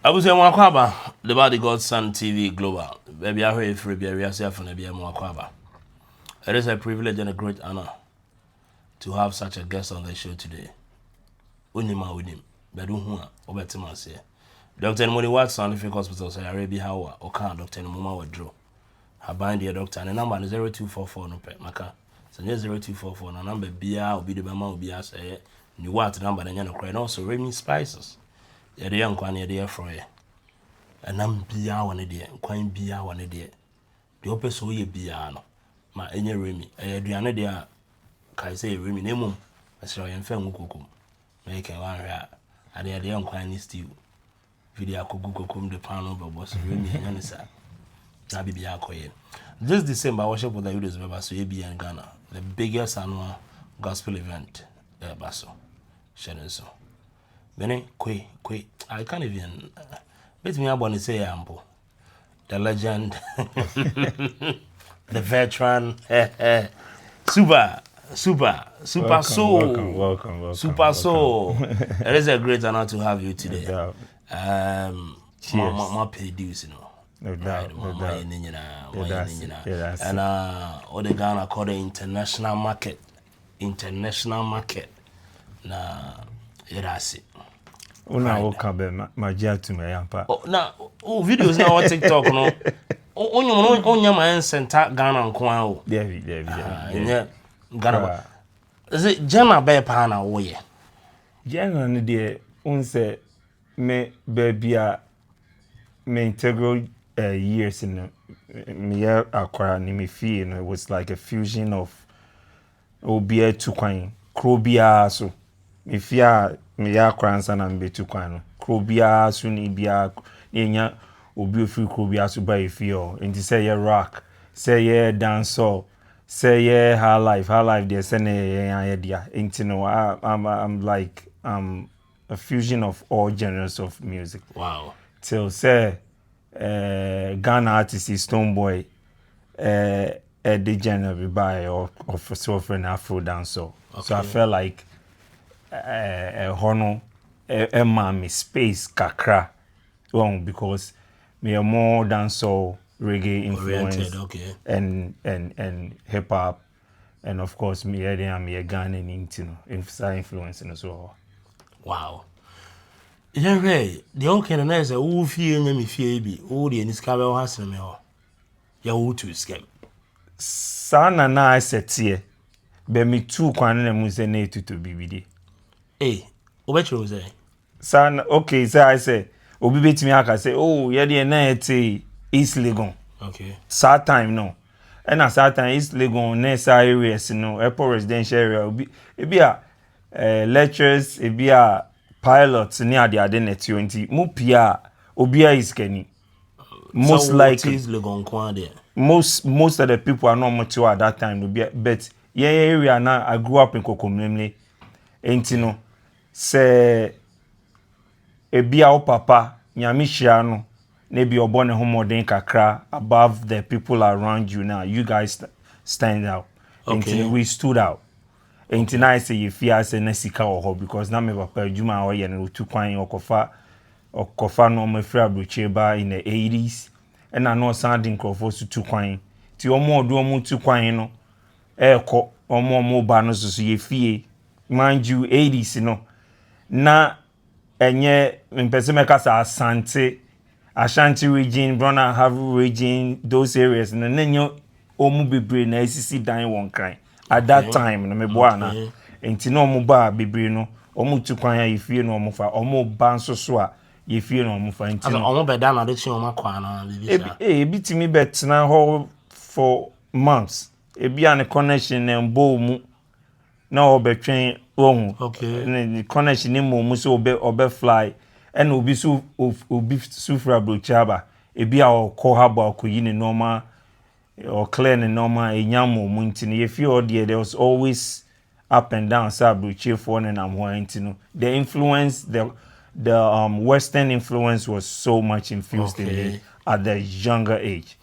I was saying Mwakwaba, the Body Godson TV Global. Baby, I heard free Ewiase Ehu-Kwesoul. It is a privilege and a great honor to have such a guest on the show today. Unima with him, but Uhua, Obetimase. Dr. Moni Watson, if you hospital, say Arabia Hawa, or can Dr. Muma withdraw. Her bind dear doctor, and the number is 0244 no pet maka. So 0244, no number Bia, or be the Bama, will be as a new what number, and you cry also Remy Spices. You're the young one, you're there for you. And I'm Bia one idea, quite Bia one idea. The open so ye Bia no. Ma any Remy, a Diana dear, can say Remy Nemo, as your infant Wukum. Make a one rat, and the young quine stew. Video Kukum the panel, but was Remy and Yanisa. Nabi Biakoye. This December, worship with the Ewiase Ehu-Kwesoul in Ghana, the biggest annual gospel event, Basso. Shenanso. Bene, I can't even. Let me up say ample. The legend, the veteran, super welcome, soul. Welcome. Super soul. It is a great honor to have you today. Cheers. My pay dues, you know. No doubt. And all the Ghana called the international market. Na Ewiase. Una woka be magia to me yampa. Na videos na on TikTok no. Onya man center Ghana nko an o. There. Ghana. Is it Jana be pa na wo ye? Jana no de unse me babia me integral years in me akwara ni me fie no, it was like a fusion of obia tukwan krobia so me fia me akwara nsa na me tukwan no krobia so ni bia nya obi ofiri krobia so ba fie o enti say ye rock, say ye dancehall, say ye high life there say na dia enti no I'm like a fusion of all genres of music. Wow. Till say Ghana artist Stonebwoy the genre we buy of software Afro dancehall. Okay. So I felt like hono me space kakra because me are more dancehall reggae influence okay. and hip hop, and of course me a Ghanaian influence as well. Wow. Yeah, right. The old can is a who feel me feel be all the discover has me or ya who to escape. Sana na I said here, be me too kwan na mu say na to BBD. Obecho say. Sana okay, so I say obi betimi aka say oh ye dey na ete East Legon. Okay. Sad time no. And at that time East Legon next areas no airport residential area obi e be a lectures e be a pilots ni ade net 20 mu pia obia is keni most so likely most of the people are not much at that time but yeah area now I grew up in Kokomlemle entino say ebia o papa nyame hia no na bi obone homoden kakra above the people around you. Now you guys stand out. Okay. Entino we stood out. Enti na say Ewiase na sika ho because na me papa adwuma o ye no tukwan okofa no me fra brocheba in the 80s and na no sounding crofo su tukwan ti omo odo omo tukwan no eko omo ba no so ye fie mind you 80s no na enye mpese meka sa Ashanti region, Brona Havu region, those areas na nenyo omo bebre na esisi dan won kan. At that time, no me boana. Enti no mo ba bebre no, omo tukwan ya yefie no omo fa, omo ba nso so a yefie no omo fa enti no. Omo be da na de chi omo kwa na bibi. Bitimi betna ho for months. Ebi an connection na mbo mu na obetwen ohun. Okay. The connection ni mo mu so obe fly and obi sufra brochaba. Ebi a okọ haba okoyi ne normal or clear and normal enyamo muntino. If you there was always up and down sabruche for and I'm intino. The influence, the Western influence was so much infused in me at the younger age.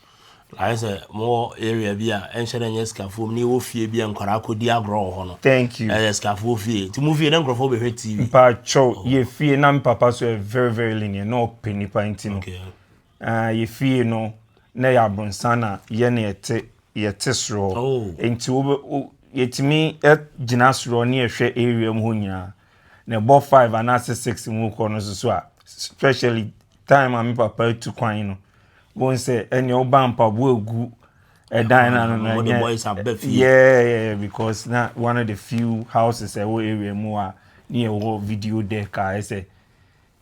I say more area bia enhyɛ nyɛ skafo ni wo fie bia nkɔra akɔdi agorɔ ho no. Thank you. Skafo fie. Ti movie na nkrɔfo be hwɛ TV. Pa cho ye fie na papa so very very linear no penny pint no. Okay. Ye fie no na ya bronsana ye na yete soro. Oh. Enti wo yetimi gina soro na ye hwɛ area mu ho nyina. Na bo 5 and 6 mu kɔ no so a especially time am papa tu kwan no. Won say any oba mpabu egu no the boys have beef. yeah, because not one of the few houses area more near what video deck I say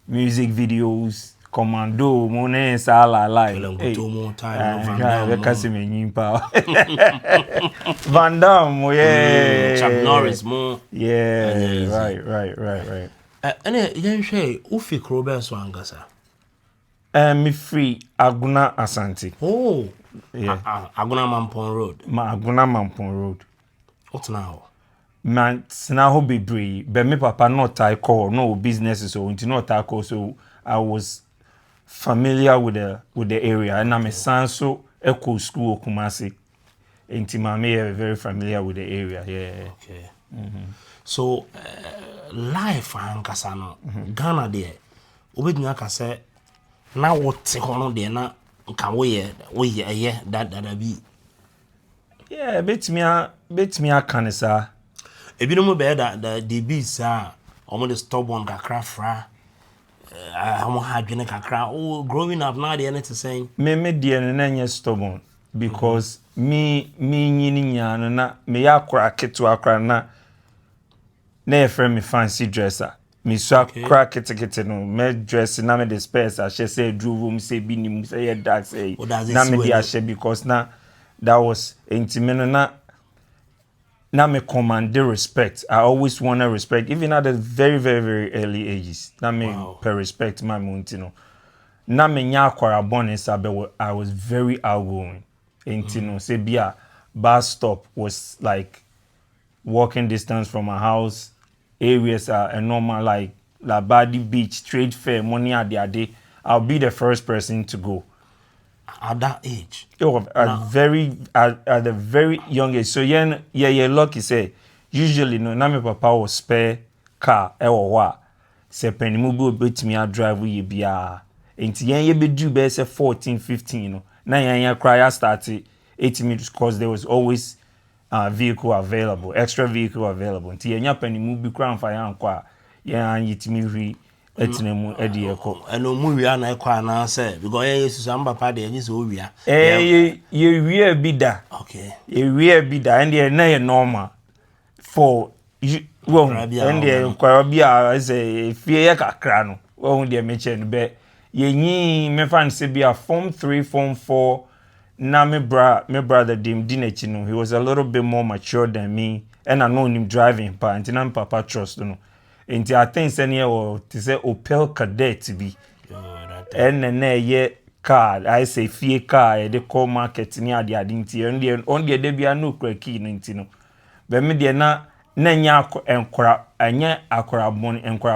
music videos commando mone sala like Van Damme yeah Chuck Norris more yeah right any yen share ufi krobe so angasa me free Aguna Asante. Oh yeah Aguna Mampong Road. Aguna Mampong Road. What now? Man, now be brave. But me papa not I call no business so until not I call so I was familiar with the area and I'm a son so echo school Kumasi. Until my very familiar with the area. Yeah. Okay. So life ankasa no Ghana there. Obednya ka say na wote hono de na nka woye that be yeah bet me kanisa ebino mo be that the beats omo the stubborn kakra fra amo hadwene kakra growing up now the anything saying me de na nya stubborn because me nyini nya no na me yakora keto akra na e friend me fancy dresser. Me so crack it no me dress na me the space I say drew room say bi ni say dark say na me dey share because na that was intimate na me command the respect. I always want to respect even at the very early ages. Na me per respect my montino. Na me nya akwara born sabe I was very outgoing. Intino say bia bus stop was like walking distance from my house. Areas are a normal like Labadi Beach, Trade Fair, money at the day. I'll be the first person to go. At that age? At a very young age. So yeah, lucky say usually no na me papa will spare car wa. Say penny mubu bet me a drive we bia. Enti ye be do be say 14, 15 no. Na yan cry started 8 minutes because there was always vehicle available, extra vehicle available. Nti yenya pani mu bi kran fa yan kwa ya yitimi hwi etinemu edi eko. Eno mu wi ana ekwa na say because ye yesu amba pa de yin so wia. Ye wi bi da. Okay. Ye wi bi da and ye na ye normal for well and ye kwa bia say fie ye kakra no. Wo de mention be ye nyi me fan se bia form 3 form 4 na my brother Dim Dinechino, he was a little bit more mature than me, and I know him driving, and I'm papa trust no. And I think senior or to say Opel Cadet to be, and then ye car, I say fee car, they call market near the identity, and the only there be a no key no. But me dear na nya enquire anya akora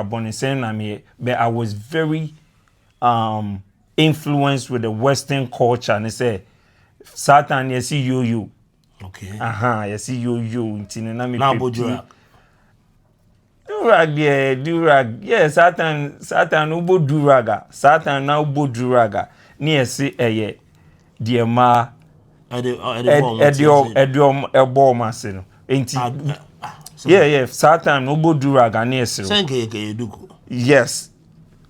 bon saying na me, but I was very influenced with the Western culture, and they say. Satan you see you. Okay. You see you ntine na me now bodura. Durag. Yeah, Satan ubo duraga. Satan na ubo duraga. Ni esi eye die ma ediom ebo mase no. Enti yeah, Satan ubo duraga ni esi. Senke eduku. Yes.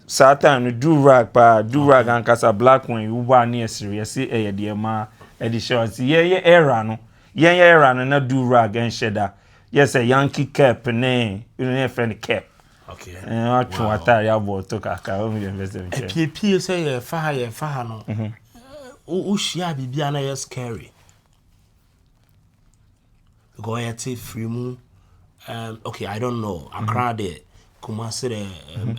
Satan durag pa durag ankasa black one ubo ani esi esi eye die ma edition ye era no na do rag and sheda yes a Yankee cap ne you know friend cap okay I try attire about to kaka o me invest in PP say fa no o shia bibia na yes scary go yet free mu okay I don't know Accra there Kumasi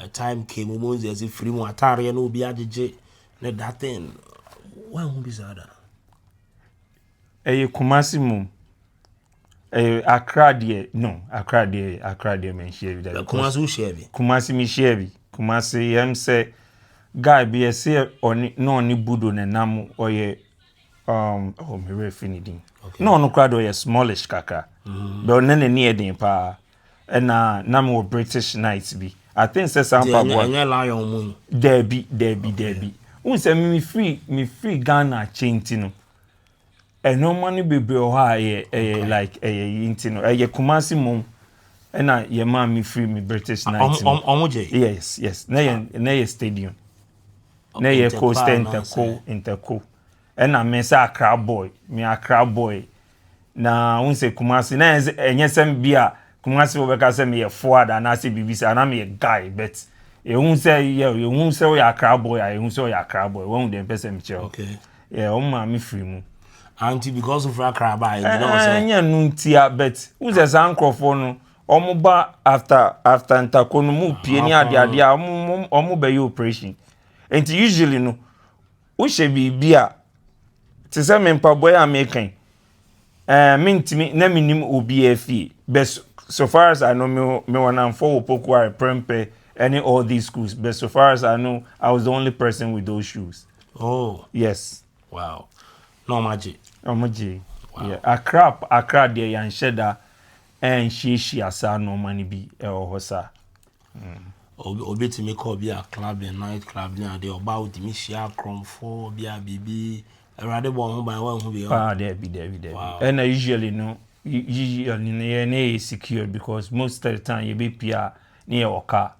a time came almost as if free mu atare no obi ajeje na that thing why won't be sad. Kumasi mum. Accra there men share that. Kumasi share bi. Kumasi me share bi. Kumasi say guy be say oni no ni budo na nam oye oh me refiniding. No crowd or smallish kaka. But none near the pa. And na more British nights be. I think say some pa lion Debbie. Who say me free Ghana chain and no money be like intino. Kumasi mom. And your mommy free me British nights. Yes. Na stadium. Na ye coast interco. And I miss a crab boy. Me a crab boy. Na unse Kumasi na enyesem bia Kumasi obeka say me forward and I say BBC and I'm a guy but you won't say we are crab boy I won't say we are crab boy won't dem person me okay yeah me free mu auntie because of our crab boy you know say anya nu ntia but unse san crofo no omuba after ntakonu mu pie ni ade omu be your operation and usually no wo she bibia te say me mpa boy American mintimi na minim obi afie but so far as I know me wanna for Opoku Prempe any all these schools but so far as I know I was the only person with those shoes. Oh yes. Wow. No magic. Wow. Yeah. Accra there yan sheda and she asa no money be hosa. Obi to make up be a club and night club near the about the Michia Crom for be a BB. Rather one by one who be there be. Wow. And I usually know usually secure because most of the time you be PR near your car.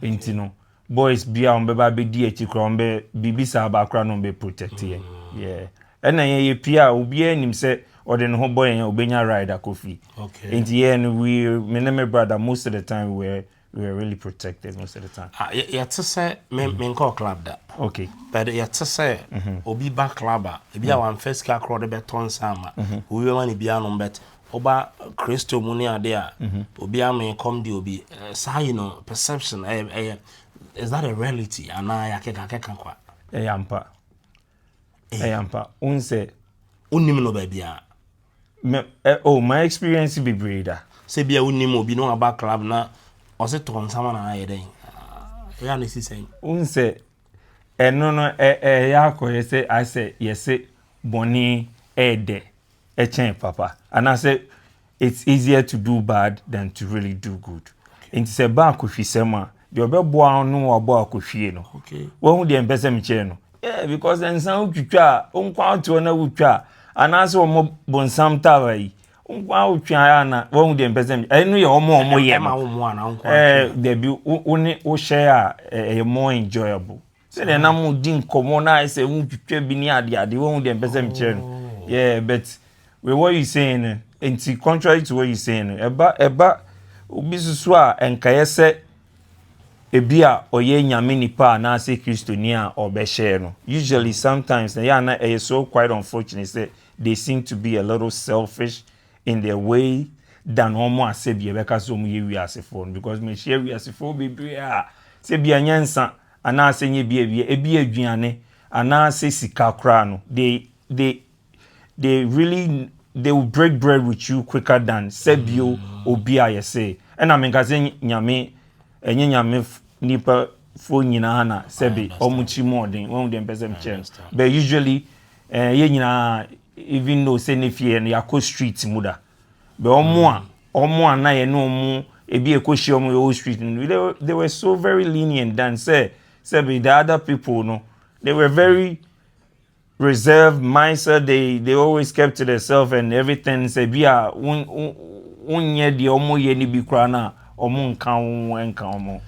Okay. Boys be on be DH crombe BB saba cra no be protected. Yeah. And then PR obi enim say or the no boy and obenya rider coffee. Okay. In the end me and my brother most of the time we were really protected most of the time. Yeah, to say me call club that. Okay. But yeah, to say obi back clubber, be our first car crowd the beton sama. We want be on bet oba Castro money are there. Obi am come the obi. So you know perception is that a reality? And I can kwa. Yampa. Unse unnim no baby. My experience be breeder. Say be a unnim obi no about club na. Or say to someone I then. Yeah, this is saying. Unse no yako I say yes boni de chain papa. And I say it's easier to do bad than to really do good. Into say back with sema the obeboa no abo akofie no. Okay. When the empese me che no. Yeah, because then some twitwa onkwa to na wutwa anase omo bonsam tawai. Unkwa utwa na won de mpesem enu ye omo ye there be wo share more enjoyable so then na din komo na say untwa bi ni ade won de mpesem kire no yeah but with what you saying and contrary to what you saying eba obi susu a enkaye se ebia oye nyame nipa na say Christiania or be share no usually sometimes na so quite unfortunate say they seem to be a little selfish in their way than almost say be because so mu Ewiase phone because me share Ewiase phone be say be anyansa ana say nye ebi aduane ana say sika kra no they really they will break bread with you quicker than say bio obi a say and I mean ka say nyame enye nyame nipa phone nyina na say be omuchi more than one dem person change but usually ye nyina even though say nefie no yakọ street muda be omo na ye no mu ebi ekoshi omo yo street they were so very lenient than say be the other people no they were very reserved mindset they always kept to themselves and everything say bia unye de omo ye ni bi kra na omo nka omo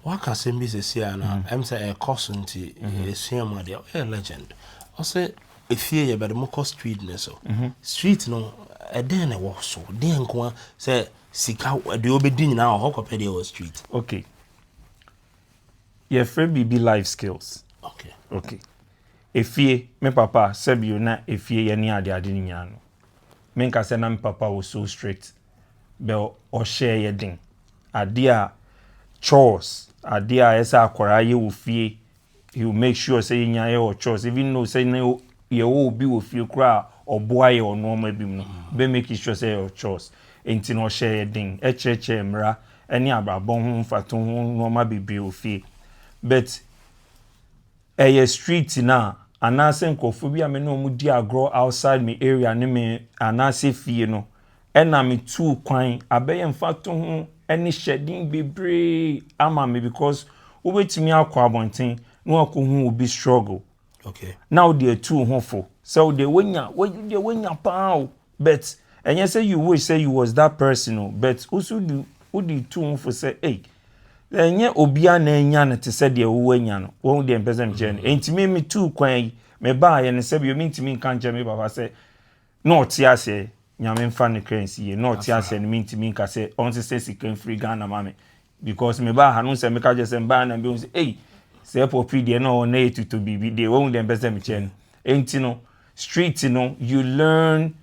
waka say me say na em say e cost nti e suama de a legend o say efie ye be mo street ne so street no e den na wo so den ko say sika de obedi nyina ho kopede o street okay your friend be life skills okay efie me papa sebio na efie ye ni ade ni nya no me nka say na me papa was so strict be o share ye din ade a chores ade a esa akwara ye wo fie he will make sure say nya ye o chores even though say ye wo bi wo fie kra oboa ye ono ma bim no be make sure say your chores enti no share din echeche mra eni abrabon ho mfato ho no ma bibi wo fie but street na anase nkofobia me no mu di agro outside me area ne me anase fie no ena me tu kwan abeye mfato ho ene shedding bebre ama me because obetimi akwa abonten no akohu obi struggle. Okay. Now they too hopeful. So they wenya pow. But and you say you wish say you was that person, but also do too hopeful say, hey, then ye obia na enya na te say de wenya no. Wo de person jen. Enti me too kwan me ba ye ne say you mean to me kan je me baba say no tia say nyame mfa ne currency no tia say mean to me ka say on say sikan free Ghana mame because me ba ha no say me ka je say ba na be say hey say popi de no na etuto bibi de won dem pese me chen enti no street no you learn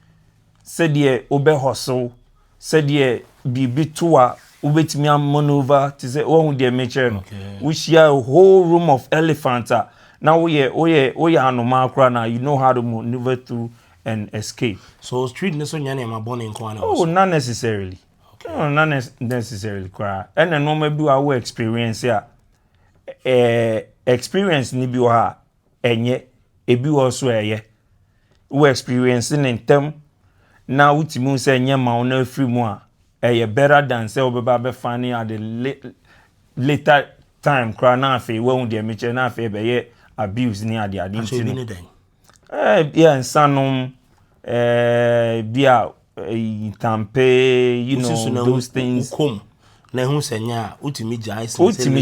say de obe hustle say de bibi to a obetimi am maneuver to say won de me chen we share a whole room of elephants now we anoma akra na you know how to maneuver through and escape. So street no so nyane ma born in Kwana. Oh, not necessarily. Okay. No, not necessarily cry. And then no maybe our experience here. Experience ni bi ha enye ebi wo so eye we experience in tem na utimu say enye ma ona free mu a eye better than say obeba be fani at the later time cry na afi we hu de meche na afi be ye abuse ni ade ntino yeah nsanom bia tampe you know those things na hu senya utimi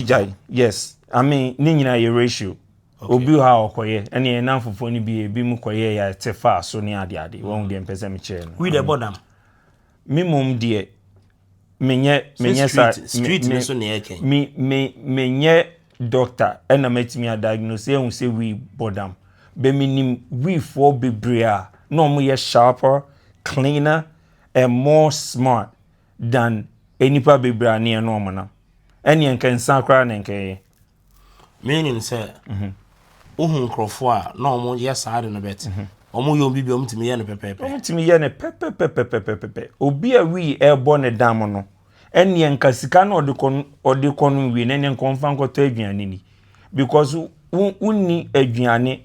jai yes I mean ni nyina ye ratio obi ha okoye ene na fofo ni bi ebi mu koye ya tefa so ni ade won de mpese me che no we the bodam me mom de menye street ni so na eken menye doctor ena metimi a diagnose ehun say we bodam be minim we for bebrea no mo ye sharper cleaner and more smart than enipa bebrea ne no mo na ene enken sakra na enken meaning say ohun krofo a na omo ye saade no bet omo yo bibi omo timi ye ne pepepe omo timi ye ne pepepe obi a wi e bo ne dam no ene enka sika na odekonu wi ne enka onfa nkoto aduane ni because unni aduane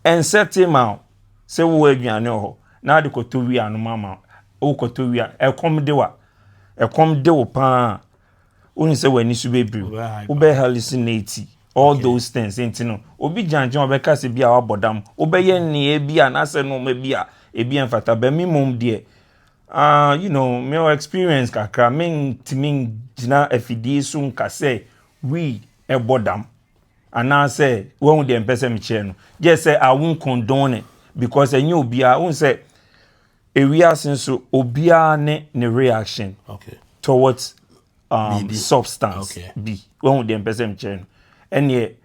ensete ma se wo aduane ho na de koto wi anu mama o koto wi ekom de wo pa uni se wani su bebri ube hallucinate all those things intino obi janjan obeka se bia wabodam obeye ni ebia na se no ma bia ebia mfata be mi mom de you know me experience kakra men timin gina afidie so nka se we ebodam ana say won de mpese me che no just say I won't condone it because enye obia won say Ewiase so obia ne reaction towards substance B when the person chen any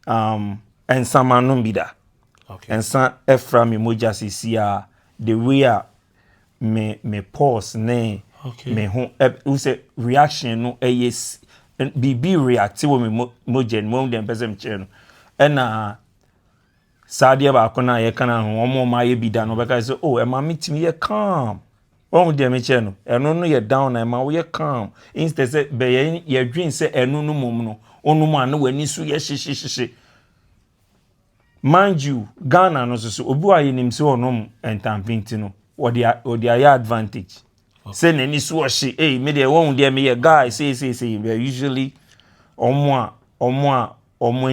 and some no be that and some efra me moja sia the way me pause ne me ho we say reaction no yes be react when me moja when the person chen and sadia ba ko na ye kana ho omo ma ye bi da no beka say oh e ma mitimi ye calm won de me che no eno no ye down na ma wo ye calm instead say be ye dwin say eno no mum no onu ma na wani su ye hye mind you Ghana no so obi wa ye nim se onom entampinti no wo de advantage say na ni su o hye eh me de won de me ye guy say usually omo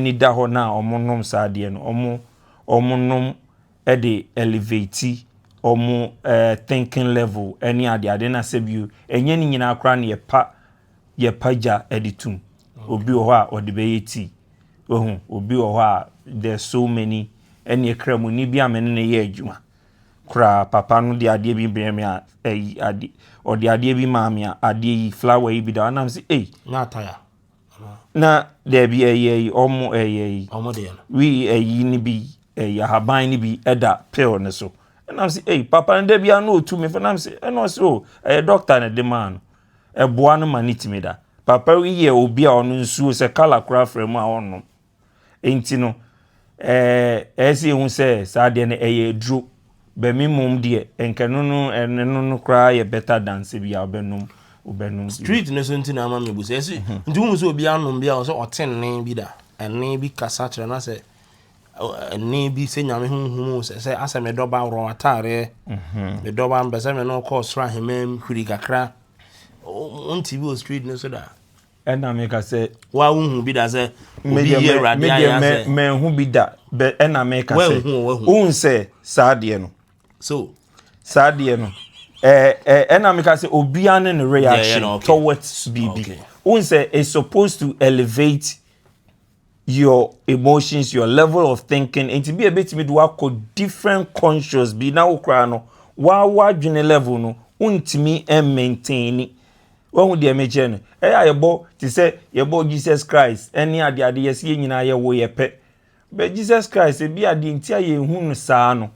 ni da ho na omo nom sa de no omo nom e de elevate omo thinking level any ade na sebiu enye ni nyina akra na ye paja editum obi o ho a ode be yeti ohun obi o ho a there's so many any kremu ni bia me ne ye adwuma kra papa no de ade bi brem a ade ode ade bi maami a ade flower yi bi da na say na tire na there be omo de we ni bi haban ni bi eda pill ne so and I'm say papa nde bia no to me for na say and also doctor na de man boa no manitimi da papa we ye obi a ono nsuo se kala kra frem a ono enti no ese hu se sa de na dro be mi mom de enkanu no kra ye better than se bia obenum street no so ntina ama me bu se ese nti hu so obi anom bia so otenne bi da enne bi kasa kire na se ni bi se nyame honhom se asa me doba ro atare me doba mbese me no call sra hemem hwiri kakra on TV o street no so da and I make I say wa hu bi da se obi ye rade aya se me hu bi da be and I make I say un say sadie no so sadie no and I make I say obi an in reaction towards BB un say it's supposed to elevate your emotions, your level of thinking, and to be a bit me do different conscious be now crano wa dwene level no untimi and maintain it. When would the imagine? I bo to say your boy Jesus Christ, any idea the yes nyina ye wo ye pe. But Jesus Christ e be ade ntia ye hu no saa no.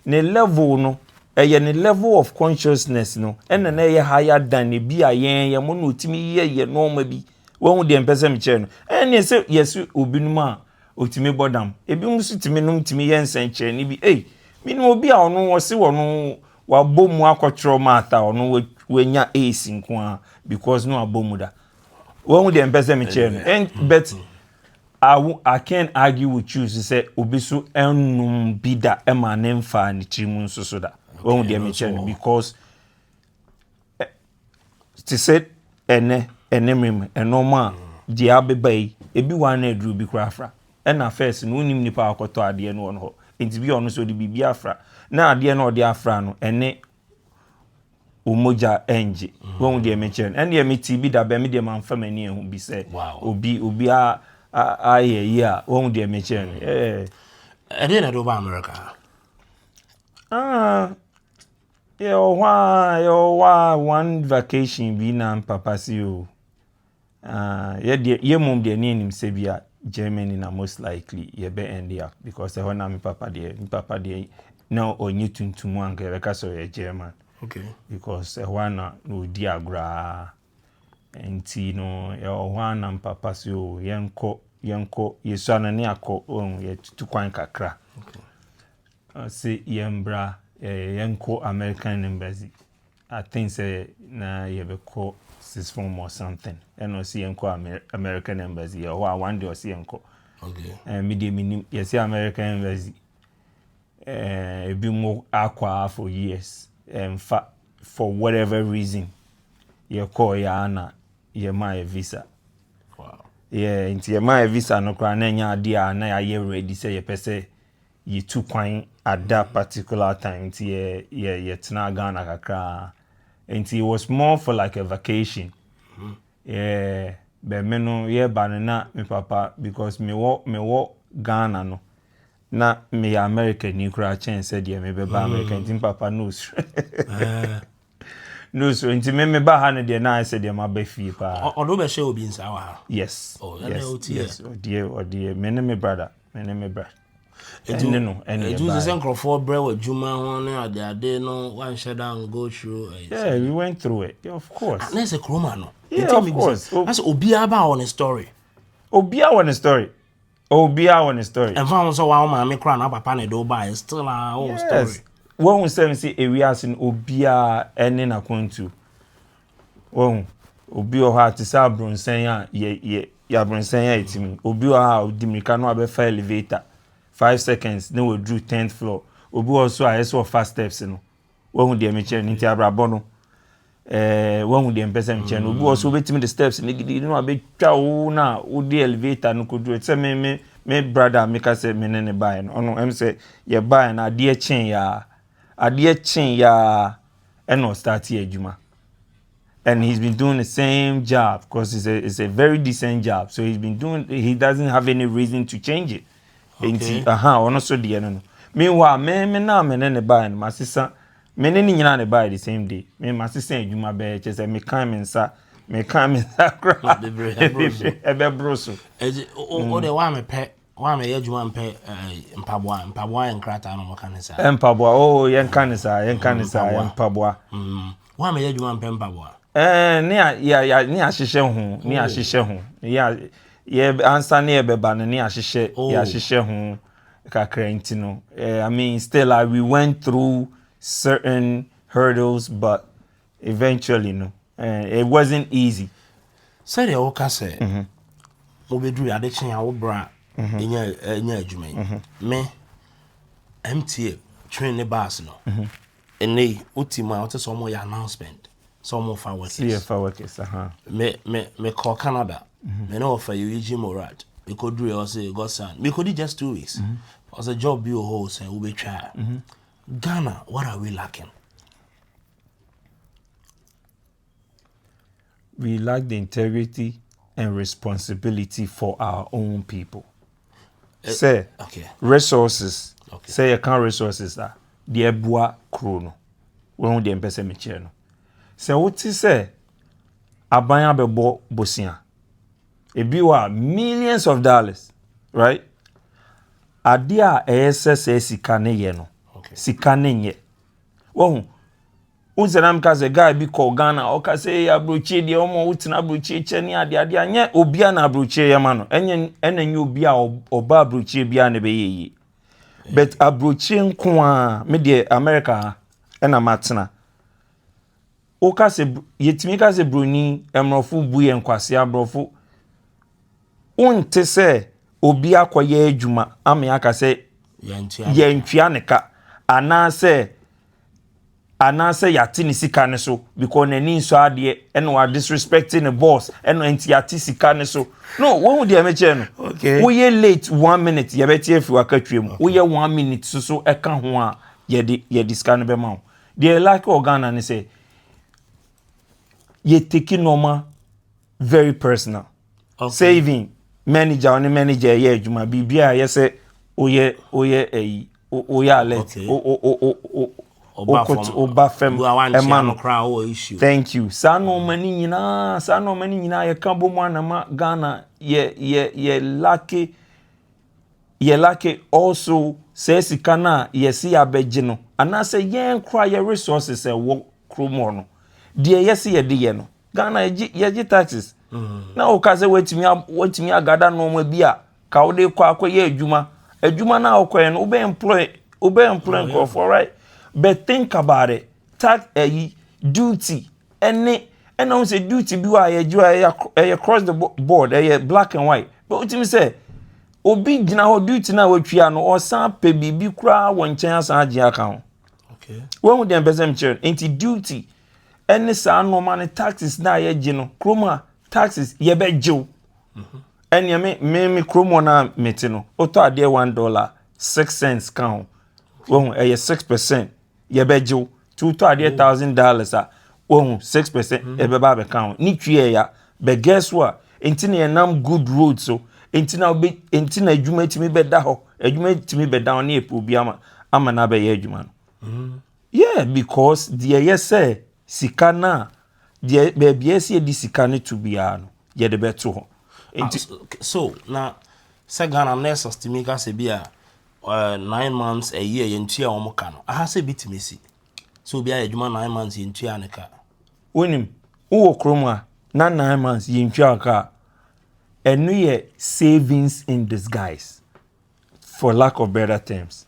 Ne level no ne level of consciousness no na ye higher than e bi ayen ye mo no timi ye normal bi. When would the empesa me che no. And say yes obinum a otimi bodam. Ebi mu su timi num timi ye nsenche ni bi me no obi a ono wo se wo no wa bomu akotro mata ono wenya ace nko because no abomu da. When would the empesa me che no. And but I can't argue with you to say obisu enum bida ema nemfa ni trimu so da. When would the me che no because to say enemrem enoma dia bebai ebi wan edru bi krafra na first no nim nipa akoto ade no ho enti bi ono so de bibi afra na ade no de afra no ene umoja enje won de mention ene ye meti bi da be me de man famani ehu bi se obi a ye ya won de mention ede na do ba America yo wa one vacation bi na papa si o ye mum de ni nim se bia Germany na most likely ye be end up because e na mi papa de no onye tuntum anka e ka so ye German okay because e na no di agra enti no ye na papa si o yenko yesu ana ne akọ ye tutukwan kakra okay say yembra yenko American embassy I think say na ye be call this form or something and no see enko American embassy or one day or see enko okay me dey minim yes American embassy be more aqua for years for whatever reason you call ya na ye my visa wow yeah into ye my visa no kra na nya ade na ya ready say ye pese ye too kwan at that particular time into ye tena Ghana kakra. And it was more for like a vacation. Yeah, but me no yeah banana me papa because me walk Ghana no. Na me American ni kura chen said yeah me be ba American tin papa knows. No so nti me ba ha ne de na I said yeah ma be fie pa. Odo be share obi nsa wa. Yes. Oh, yes. Oh dear. Me ne me brother. And you send for bread with Juma one or the day no one shut down go through. Yeah, we went through it. Yeah, of course. And there's a chroma no. Yeah, of course. That's Obiaba on a story. Obia on a story. And found so while my crown up upon a do by still our own story. When we say Ewiase in Obia and in a to. When Obio had to say Brunsen ya Brunsen to me. Obio how Dimicano have a elevator. 5 seconds, then we drew 10th floor. Obi also I saw fast steps, you know. When we me chair, into Abrabono. When we me chair, Obi also wait me the steps, and you know, a bit chow na, the elevator, no could do it. Say me brother, make us say, me nene buy, and no, I'm say, you buy an idea chain ya, and no start here, Juma. And he's been doing the same job because it's a very decent job. So he doesn't have any reason to change it. Enti ono so de no. Meanwhile me na me ne buy no masisa me ne nyina ne buy the same day. Me masisa adwuma be che say me kan me nsa kra. Ebe broso. O de wa me ye adwuma mpe mpaboa enkrata no kan nsa. Mpaboa yen kan nsa mpaboa. Wa me ye adwuma mpe mpaboa. Ne ahyehyɛ ho. Yeah, answer near beba ni ahyehyɛ ho kakra nti no. I mean still we went through certain hurdles but eventually no it wasn't easy. Say the oka say mo bedru ade chen a wo bra enya adwuma me MTA train the bus no and they ultima what some more announcement some of our workers me call Canada me know offer you Morad we could do also got son we could do just 2 weeks as a job you host and we try Ghana, what are we lacking? We lack the integrity and responsibility for our own people. Say, resources. Say, you can't resources that. The Ebua Chrono. We don't the empese me no. Say, what you say? Abanya bebo bosia. Ebiwa millions of dollars, right? Adia ESS sikane ye no. Sikane ye. Well, unzenam kaze guy bi ko Ghana o ka say abrochi de omo utina abrochi cheni ade anye obia na abrochi ya ma no enye obia oba abrochi bia ne be yi but abrochi nko a me de America na matena o ka se yetimi ka se broni emrofo buye nkwase abrofo unte se obia koye adwuma ame aka se yentwa ne ka anase yati ni sika ne so because nani so ade and we disrespecting the boss and enti yati sika ne so no when would you meche no okay we ye late 1 minute ye beti efi wakatwem we ye 1 minute so eka ho a ye sika ne be ma the like organa ne say ye take normal very personal saving manager on manager ye adwuma bibia ye say oye alert Oba fem issue. Thank you. Sano mani nyina ye kan bomu anama Ghana ye lake also say sikana ye si abeje no anase yen kra ye resources e wo kromo no de ye si ye de ye no Ghana ye taxes na o ka se wetimi agada no ma bia ka wo de kwa ye adwuma na okoye no ube employ for right. But think about it. Tax duty. And I say duty be across the board, black and white. But what you say? Obi gina ho duty na watwia no or san pe bibi kura won chen san agye account. Okay. When would them person chair into duty? Any san no man taxes na ye gino. Kroma taxes ye be jew. And ye me kromo na metino. Oto ade $1 6 cents count. Well, 6%. Ye bejo to $1,000 a 6% e be ba be count ni twie ya but guess what enti na nam good road so enti na adwuma timi be da ho adwuma timi be da na e probi ama na be ye adwuma no yeah because the ye say sika na the be yes ye di sika ne to bia no ye de be to ho so na se Ghana nurses timi ka se bia 9 months a year yentua omo ka no aha se bitimesi so bia adwuma 9 months yentua ne ka wonim wo kroma na 9 months yentua ka enu ye savings in disguise for lack of better terms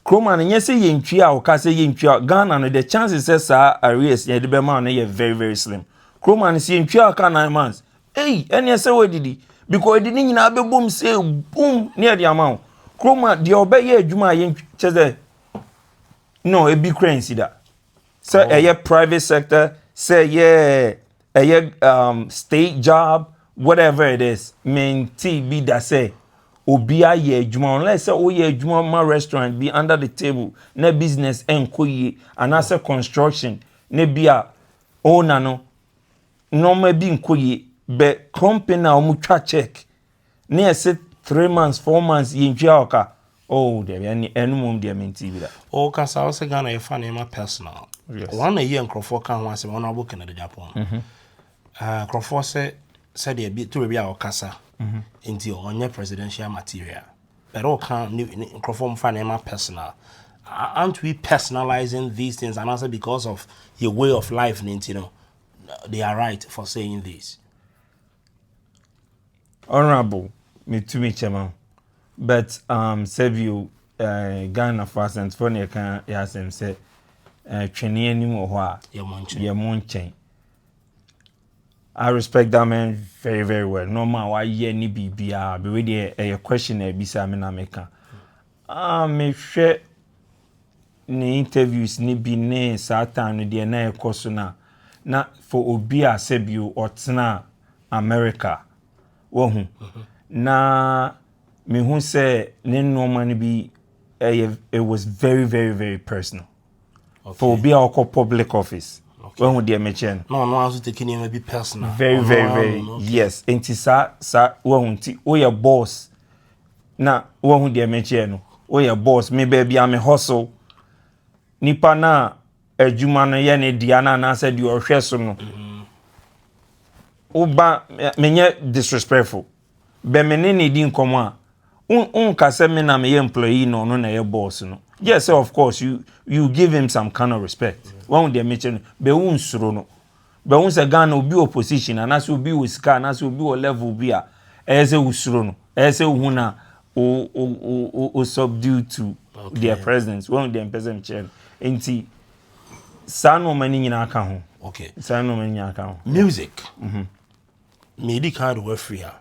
kroma na nyese yentua o ka se yentua Ghana no the chances say sa arrears ye de be ma no ye very very slim kroma na se yentua ka 9 months eni se we didi because didi nyina be boom say boom near the amount Kroma the obey adwuma yen cheze no e be currency da say private sector say state job whatever it is menti be that say obi aye adwuma unless say o ye adwuma ma restaurant be under the table na business enkoye and as a construction na bia owner no ma bi enkoye be company na omutwa check na say 3 months 4 months yintwa oka there any enumum dia menti bi da o ka sa o se Ghana e fa na ma personal one a year nkrofo kan ho asem ona book na the Japan nkrofo se de bi to bi a o kasa enti onye presidential material but o kan nkrofo mfa na ma personal aren't we personalizing these things and also because of your way of life they are right for saying this honorable me to me chairman but Sevio Ghana fast and for ne kan yasem say twene anim ho a ye monchen I respect that man very, very well. No matter why ye ni bibia, be with a question bisa me na meka. Me share ni interviews ni bi ne satan no de na ekoso na for obi a sebio otena America. Wohu. Na me hu say ne normal bi it was very, very, very personal. Okay. For obi a public office. Okay. When would you mention? No, I was taking him maybe personal. Very, very, very. Okay. Yes. Enti sa when your boss. Na when would you mention? Oh, your boss. Me baby, I'm a hustle. Nipa na ejuma no ye ne diana na said you are hweso no. Oba menye disrespectful. Be me ne need nkomo a. Ka se me na me employee no na ye boss no. Yes, of course you give him some kind of respect. When they mention be unsuro no. Be unse Ghana obi opposition and as obi we sika and as obi o level bi a ese usuro no. Ese hu na o subdue to their presence. When they person chen enti sa no mani nyina aka ho. Okay. Sa no mani nyina aka ho. Music. Me di kind of free a.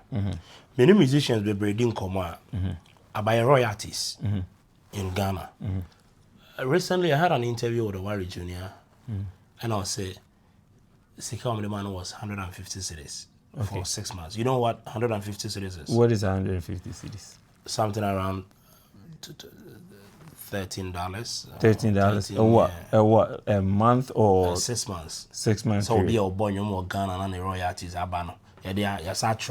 Many musicians be breeding come about royalties in Ghana. Recently, I had an interview with a Wari Junior, and I say, Sika man was 150 cedis for 6 months. You know what 150 cedis is? What is 150 cedis? Something around $13. $13. What? A month or 6 months? 6 months. So be a boy more Ghana and the royalties abano. Yeah, they are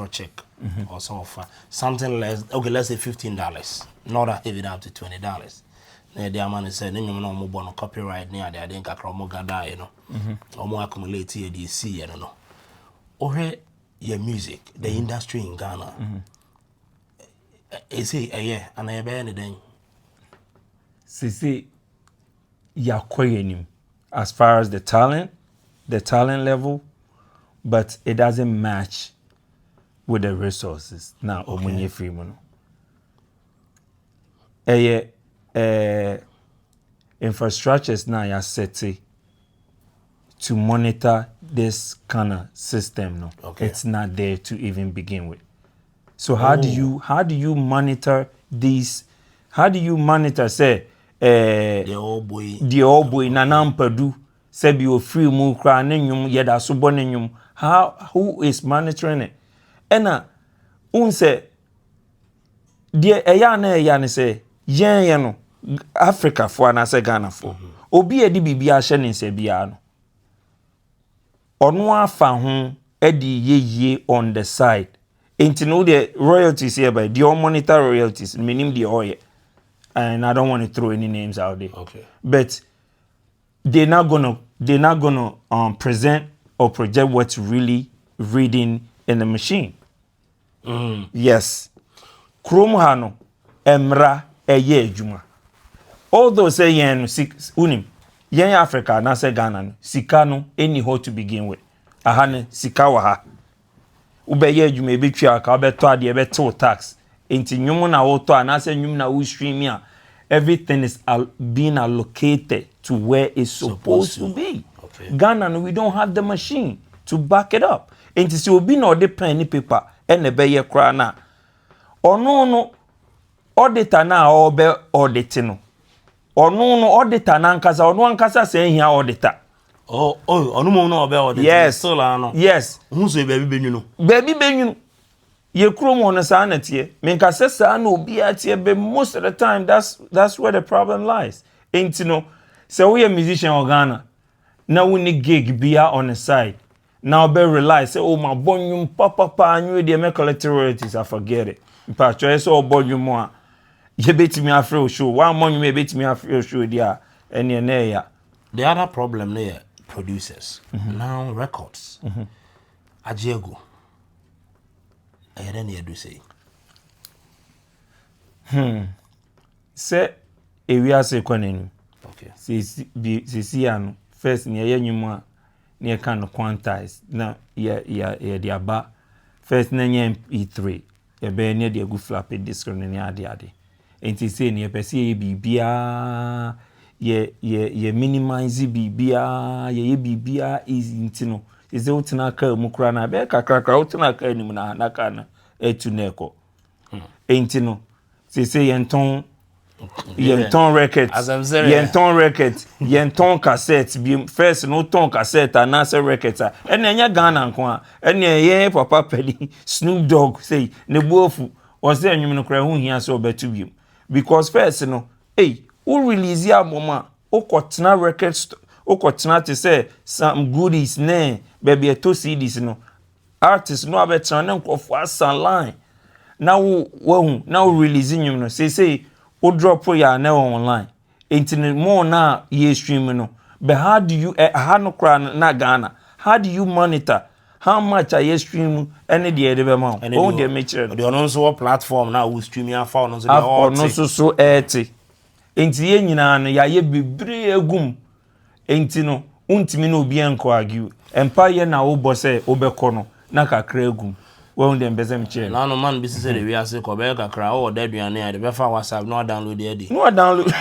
check or so far. Something less. Okay, let's say $15. Not that even up to $20. The man said, "No more on copyright near there. I didn't get more gada, you know, or more accumulate here. DC, I don't know. Or your music, the industry in Ghana. Is it yeah, and I bear anything. See, you're as far as the talent level, but it doesn't match with the resources. Now, omunye free mono. Infrastructures now are set to monitor this kind of system. No, it's not there to even begin with. So how do you monitor these? How do you monitor say the old boy nanampedu say be free mu kra nenyum yeda so bo nenyum? Who is monitoring it? Ena unse die eya ne say yen no Africa for and say Ghana for obi edi bibia hye ne nse bia no ono afa ho edi yeye on the side enti no the royalties here by the monitor royalties minim the oil, and I don't want to throw any names out there, but they're not gonna present or project what's really reading in the machine. Yes, Chrome hano emra eye ejuma. Although say yen unim yen Africa na say Ghana no sika no any how to begin with. Ahane sika wa ha. Ubeye ejuma ebetwa ka obeto ade ebeto tax. Enti nyum na woto anase nyum na wo stream a, everything is being allocated to where it's supposed to be. Ghana no, we don't have the machine to back it up. Enti si obi na ode pen ni paper ene beye kra na. Ono no auditor na obe audit no. Ono no auditor na nkasa ono ankasa se hia auditor. Ono mo no obe auditor. Yes. So la no. Yes. Hu so baby benyu. Baby benyu. Ye krom on sa na tie. Me nkasa sa na obi atie be most of the time that's where the problem lies. Enti no se we a musician in Ghana. Now we need gig bia on the side. Now be rely say oh my bonum papa anyu dey make collect royalties. I forget it. In fact, choice so bonum mo ye betimi afro show. One month me betimi afro show dia ene na ya. The other problem there producers. Now records. Ajego. I don't hear do say. Say Ewiase Ehu-Kwesoul. Okay. See ano first ni ye nyuma ni kan quantize na ye dia ba first na nye MP3 ye be ne dia gu floppy disk no ni ade enti say ni ye pese ye bibia ye minimize bibia ye bibia is intino is the utinaka mukrana be kakra utinaka enim na naka na etu neko enti no say yenton records yenton records yenton cassette bi first no ton cassette and answer records and enya Ghana nko a enya ye papa pedi Snoop Dogg say ne buofu was there nwum no kra hu hia so betu bi because first no who release ya mama okotena records okotena to say some goodies ne baby to CDs no artists no abetena ne nkofo asan line now releasing you know say o drop ya na online enti more na ye stream no but how do you how no cry na Ghana how do you monitor how much are you stream any the be ma o dey make sure the on so platform now we stream ya fa on so 80 enti ye nyina no ya ye bebre egum enti no untimi na obi enko argue empire na wo bo say obekọ no na kakra egum well them bezem chair now no man be say the Ewiase ko be kakra o da duane ya de be fa WhatsApp no download e no download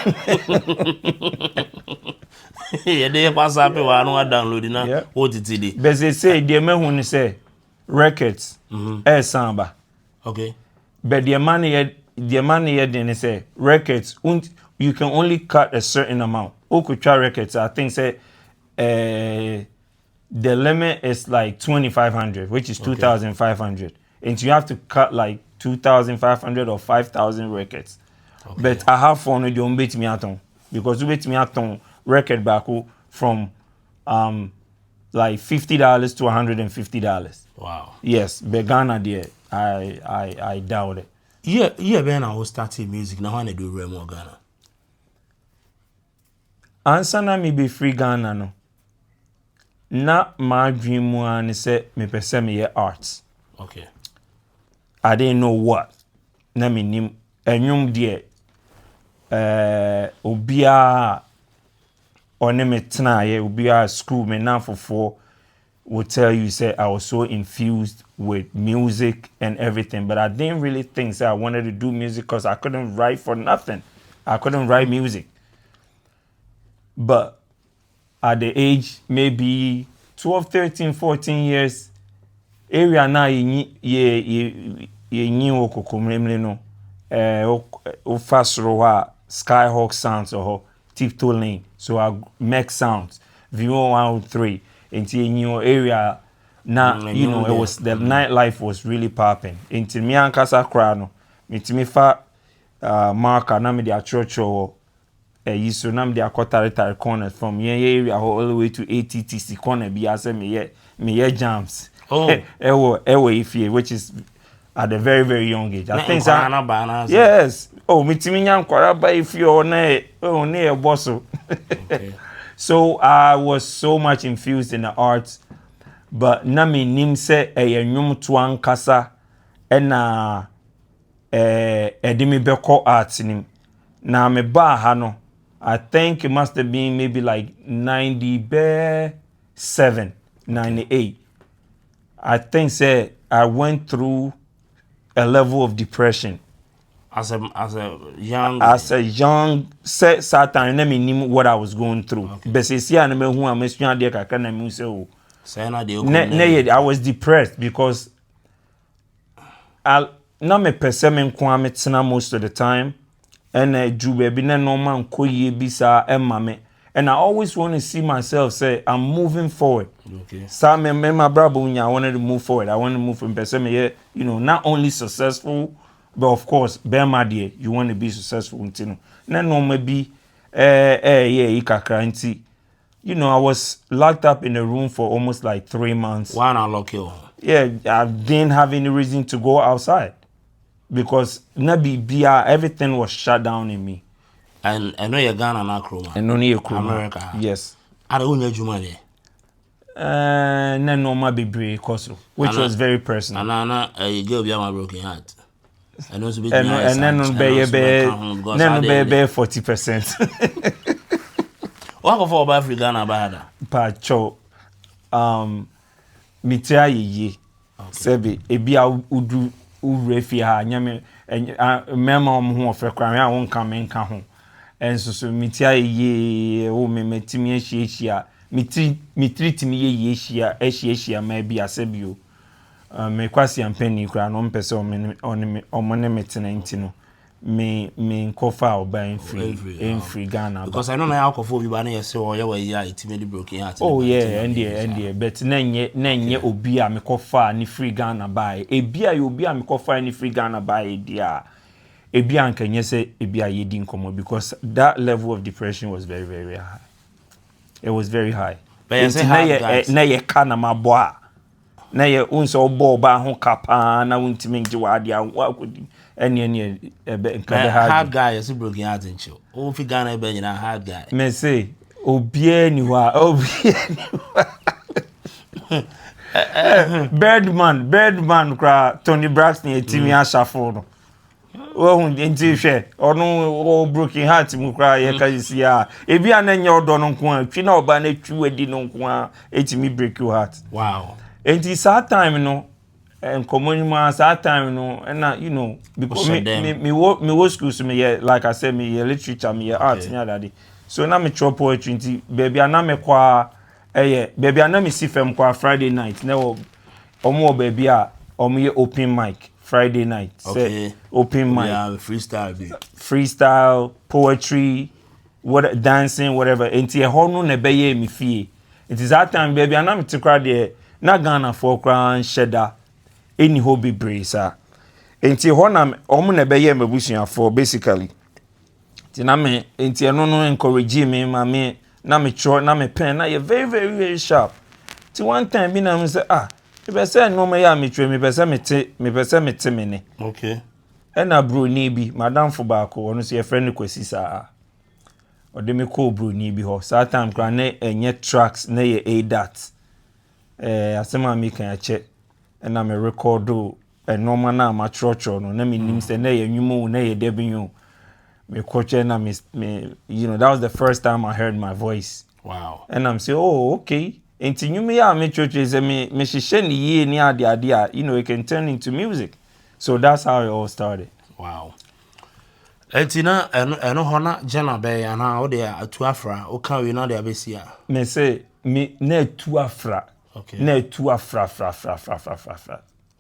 ye de WhatsApp wa no download na o titidi be say the mehu ni say records samba okay but the money then say records you can only cut a certain amount okucha records I think say the limit is like 2,500, which is 2,500. And you have to cut like 2,500 or 5,000 records. Okay. But I have fun with you beat me at on because you beat me at on record back from like $50 to $150. Wow. Yes, but Ghana there, I doubt it. Yeah, when I was starting music, now I do more Ghana. Answer na me be free Ghana no. Na my dream one say me pese me arts. Okay. I didn't know what. Na me nim enyum de obia one me tena ye obia school me now for will tell you say I was so infused with music and everything, but I didn't really think say I wanted to do music because I couldn't write for nothing. I couldn't write music. But at the age maybe 12, 13, 14 years, area na ye nyi okokomremle no o fasro wa Skyhawk sounds or tiptoe lane. So I make sounds V103 into new area now you know it was the nightlife was really popping into me and Casa Crano me fa marker na me the church or so nam dey akotare corner from here area all the way to ATTC corner be as me jams ewo ifie which is at a very very young age I think yes me timi nya nkwara ba ifie o na e boss okay. So I was so much infused in the arts but na me nim se enwum to ankasa na edimi beko arts nim na me ba ha no I think it must have been maybe like 97, 98. I think say I went through a level of depression. As a young Satan, let me know what I was going through. But see, I know who I'm I was depressed because I na me perceive most of the time. And Drew baby na normal koye bisa emame and I always want to see myself say I'm moving forward. Okay. So my brother I wanted to move forward. I want to move from person you know not only successful but of course bear my dear you want to be successful you know. Na maybe you know I was locked up in a room for almost like 3 months. Why not lock you? Yeah, I didn't have any reason to go outside. Because everything was shut down in me. And I know you're Ghana na Kroma. And only America. Yes. I don't know Juma there. No, my baby Castro, which was very personal. And you go beyond my broken heart. And also be and then no be 40%. What go for about Ghana bada? Pacho mitia ye. Sebi ebia udu urefi ha nyame mema ho ofekran a won kan menka ho enso so mitia ye o memetimi ahia me treat me ye shia maybe asebio me kwasi ampeni kra no mpese omone metenenti no me kofa oba free Ghana because I know na alcohol bi ba na yesi o ye we ya itimedi broken heart. Oh yeah, and but nenye obi a me kofa ni free Ghana buy ebi a obi a me kofa ni free Ghana buy dia ebi anka nye se ebi a yedi nkomo because that level of depression was very very high. It was very high. But na ye kana maboa na ye unso obo ba ho kapa na untimi ngi wade anwa kodi ene ebe nka hard guy is broken heart in show. O fi Ghana ebe nyina hard guy. Me say obie ni wa Birdman kra Tony Braxton etimi ashafo no. Oh nti hwe ono broken heart mu kra ye ka isi a ebi ananye odo no nko a twi na oba na twi adi no nko a etimi break your heart. Wow. Enti that time no community that time no and you know because me wo school so me like I said me literature me art nya daddy. So na me throw poetry nti baby ana me kwa baby ana me si fem kwa Friday night na omo baby a omo ye open mic Friday night. Okay. Say, open mic. Yeah, freestyle, poetry, what dancing, whatever. Enti e ho no na be ye me fie. It is that time baby ana me tikra de na Ghana for crown shedder any hobby bracer. Enti ho na omo na be ye mabusua for basically. Ti na me enti eno no encourage me ma me na me tro na me pen na ye very very very sharp. Ti one time bi na me say me be say no me ya me tro me be say me te me ne. Okay. Ena bro ni bi madam fo ba ko ono se ye friend Kwesi sa. Ode me ko bro ni bi ho. Sa time kra na enye tracks na ye ADAT. Asema mi kan ache ena me recordo normal na ma churcho no na me nim se na ye nwumu na ye debinyo. Me coach na me you know that was the first time I heard my voice. Wow. And I'm saying, oh, okay. Enti nyume ya me church is me shishe ni ye ni ade you know it can turn into music. So that's how it all started. Wow. Enti na eno hona jana be ana o de atu afra o kan we na de abesia. Me say me na atu afra. Okay. Na atu afra.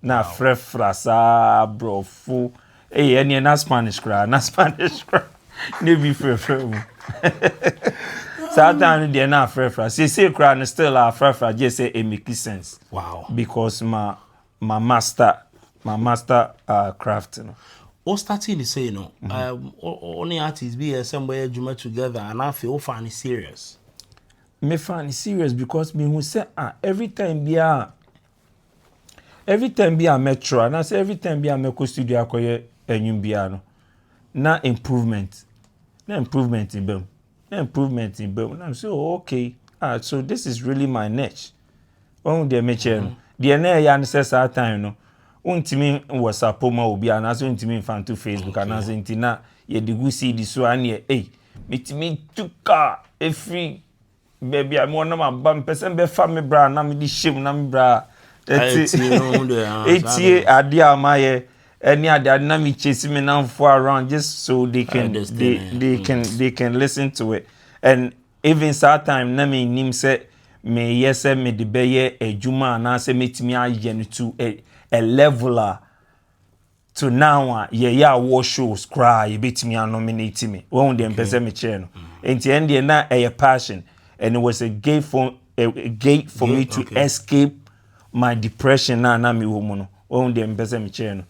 Na fra sa brofo. Any na Spanish cry. Ne be fra. Sometimes they na fra. Say cry still a fra just say it make sense. Wow. Because my master craft you know. O starting to say no. Only artists be somewhere juma together and I feel funny serious. Me funny serious because me who say every time be a metro and I say every time be a me studio akoye enyum bia no na improvement in them and I'm so okay so this is really my niche on the meche the na ya no say that time no untimi WhatsApp ma obi ana so untimi fan to Facebook ana so ntina ye de go see the so an ye metimi tuka every baby I want na bam person be fa me bra na me di shame na me bra etie ade amaye any other na me chase me now for around just so they can listen to it and even that time na me nim say me yes me de beye ejuma na say metimi aye no to a leveler to now ya war shows cry betimi nominate me when dem pese me chair no enti end na a passion and it was a gate for me to escape my depression na me wo mu no when dem pese me chair no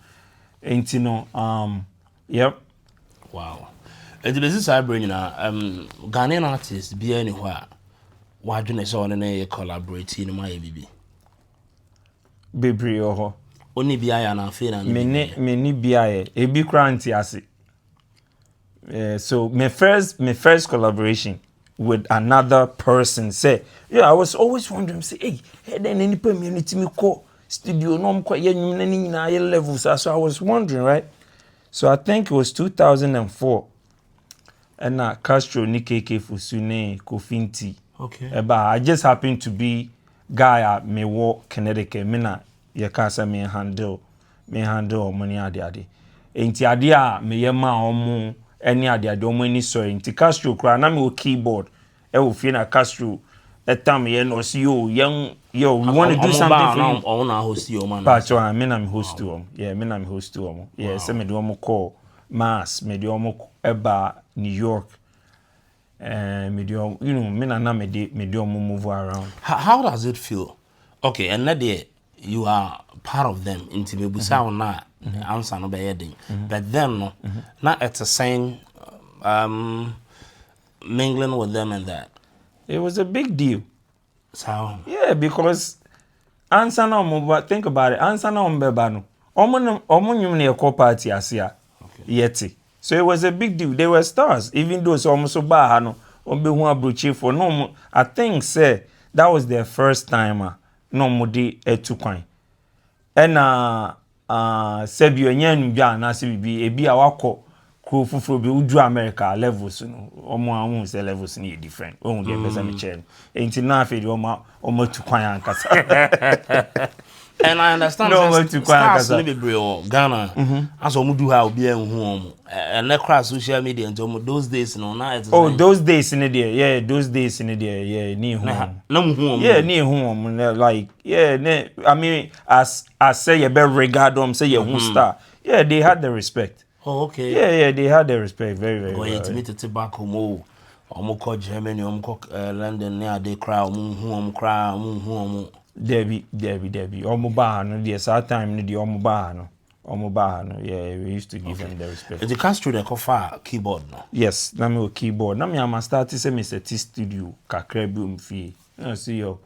enti no yep. Wow. And this is I bring Ghanaian artists be anywhere. Why do they so on a collaborate in my baby? Baby oh. Only be I and feel many be I a big cranty ase. So my first collaboration with another person say I was always wondering say hey then any community me call studio no kwa ye nyum na ni na ye levels so I was wondering right so I think it was 2004 and Castro ni KK Fusune Kofinti okay but I just happened to be guy at me walk Connecticut me na ye ka say me handle money ade enti ade a me ye ma omo any ade omo ni so enti Castro kra na me o keyboard e wo fie na Castro That time yeah no see yo we want to do something for you. Oh na host you man. But me na me host to them. Yeah, me na me host to them. Yeah, say me do omo call mass, me do omo eba New York. Me do you know me na me do omo move around. How does it feel? Okay, and that day you are part of them into me busa na answer no be heading. But then no not at the same mingling with them and that. It was a big deal. So yeah, because answer no but think about it. Answer no mbeba no. Omo nyum na your party asia. Yeti. So it was a big deal. They were stars, even though so almost so bad no be who abrochi for no. I think say that was their first time no mo di etu kwan. And Sebio nyanu dwa na se bibi ebi a wakọ kro fufuro bi udu America levels no omo anwu say levels ni different. Ohun dey person me chen. Enti na afi omo tu kwan ankasa. And I understand no stars ni bebre o Ghana as omo do ha obi enhu omo and na cross social media and omo those days no na it those days in there yeah those days in there yeah ni hu na mu hu omo yeah ni hu omo like yeah I mean as say you be regard them say you who star yeah they had the respect. Oh okay. Yeah they had the respect very very well. It me to back home omo ko Germany omo ko London near they cry omo hu omo cry omo hu omo Debbie. Omo ba no the sad time no the omo ba no. Yeah, we used to give him the respect. The Castro the cover keyboard no. Yes, na me keyboard. Na me am start to say me set studio kakra bi mfi. You see yo.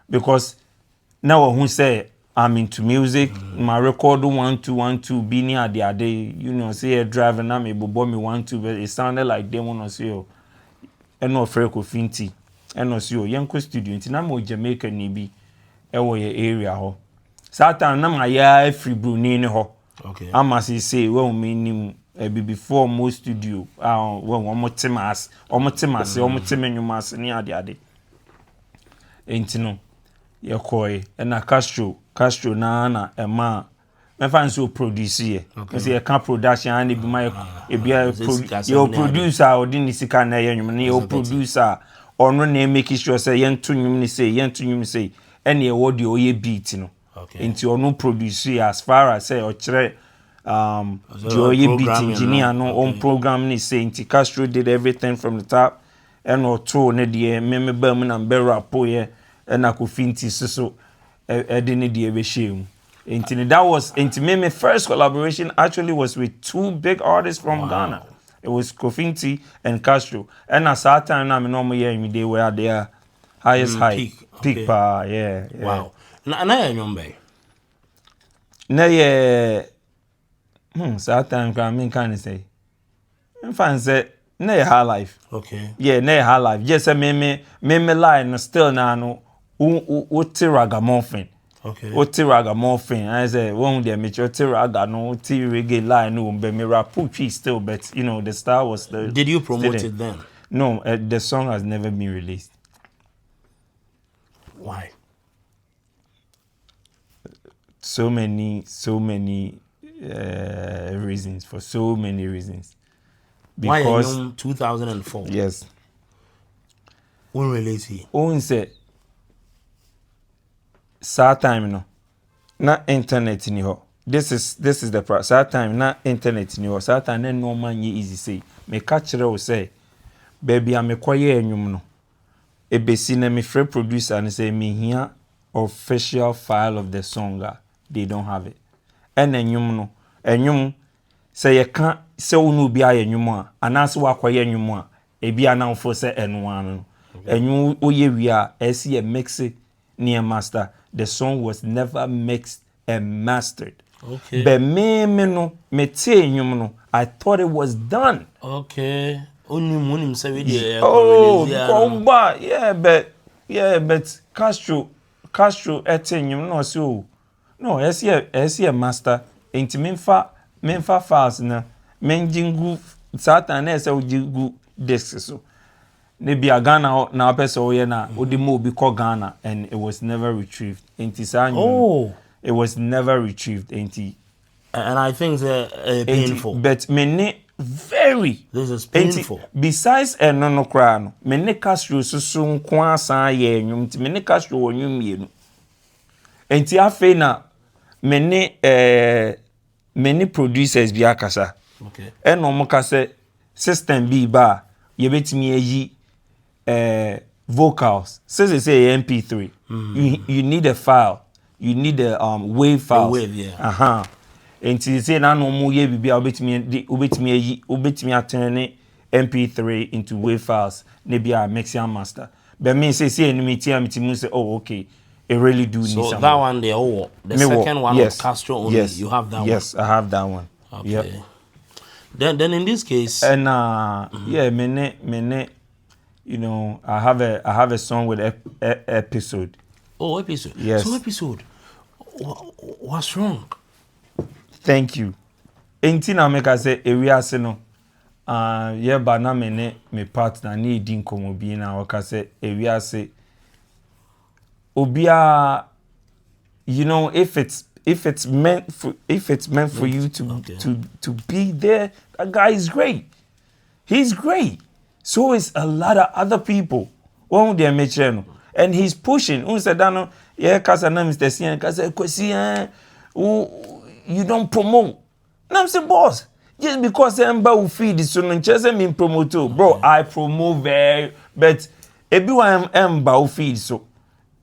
Because now who say I'm into music, my record 1-2-1-2 be near the other, you know, say driving na me bobo me 1-2 but it sounded like them wanna see yo. And no freko finti. And no see yo yanko studio nti na me Jamaica ni bi ewo ye area ho. Satan na ma ya free Brunei ne ho. Okay. Ama say when me nim before most studio when omo temas omo temenwumas ni ade. Enti no ye koy na Castro na ema me fan so produce here. Because ye can production and be my your producer or din sika na ye nwum na your producer ono na make sure say ye nto nwum ni say any audio ye beat no. Okay. Into no producer as far as say or chere the beat engineer no on program ni say into Castro did everything from the top and or to ne de me ba mu na be rap ye na ko finti so e de ne de be shame. Into that was into me first collaboration actually was with two big artists from Ghana. It was Kofinti and Castro. And at that time na me no hear me they were their highest peak pa yeah. Wow. Na ya nyombe. Na ye that time can say. In fact say na ye high life. Okay. Yeah, na ye high life. Just say me line still na no o ragamuffin. Okay. O ragamuffin. I say one dey me raga no reggae line no be me rap still but you know the style was the. Did you promote it then? No, the song has never been released. Why? So many reasons, for so many reasons. Because why 2004? Yes. When release he? Owen said sad time no. Na internet ni ho. This is the part. Sad time na internet ni ho. Sad time na no man ye easy say. Me catch o say baby am kwaye enwum no. Ebesi na me free producer and say me here official file of the song. They don't have it. And enwum no. Enwum say you can't say unu bi aye enwum a anase wa kwaye enwum a ebi ana fo say enwan no. Enwum oye wi a esi e mix near master. The song was never mixed and mastered. Okay. But me te enwum no. I thought it was done. Okay. Only say we yeah, but Castro etenyum no so no esi master enti menfa files na menjingu satan na ese ojigu disc so ne bia Ghana na person oye na odimo obi ko Ghana and it was never retrieved enti sanyu it was never retrieved enti and I think it's painful but me very very. This is painful. Besides no cry no, me ne Castro so nko asan ye nwum ti me ne Castro wonwum mienu. Enti afi na me ne producers bi akasa. Okay. Eno mo ka say system bi ba ye betimi ayi vocals. Says they say MP3. You need a file. You need a wave file. Wave, yeah. Enti say na no mo ye bibia obetimi atene MP3 into wave files. Maybe a mix and master. But me say enemy say oh okay. It really do need so some. That one there, the second one yes. of Castro only. Yes. You have that one. Yes, I have that one. Okay. Yep. Then in this case, and yeah, mene, you know, I have a song with episode. Oh, episode. Yes. So episode. What's wrong? Thank you. Ain't na make I say Ewiase no. Yeah, but na me partner ni din komo bi na waka say Ewiase. Obia, you know, if it's meant for you to be there, that guy is great. He's great. So is a lot of other people. One they mention, and he's pushing. Un said, "No, yeah, cause I'm Mr. Sian, cause you don't promote." Now I'm saying, boss, just because I'm about feed this, so no chance me promote too, bro. I promote very, but everyone am about feed so.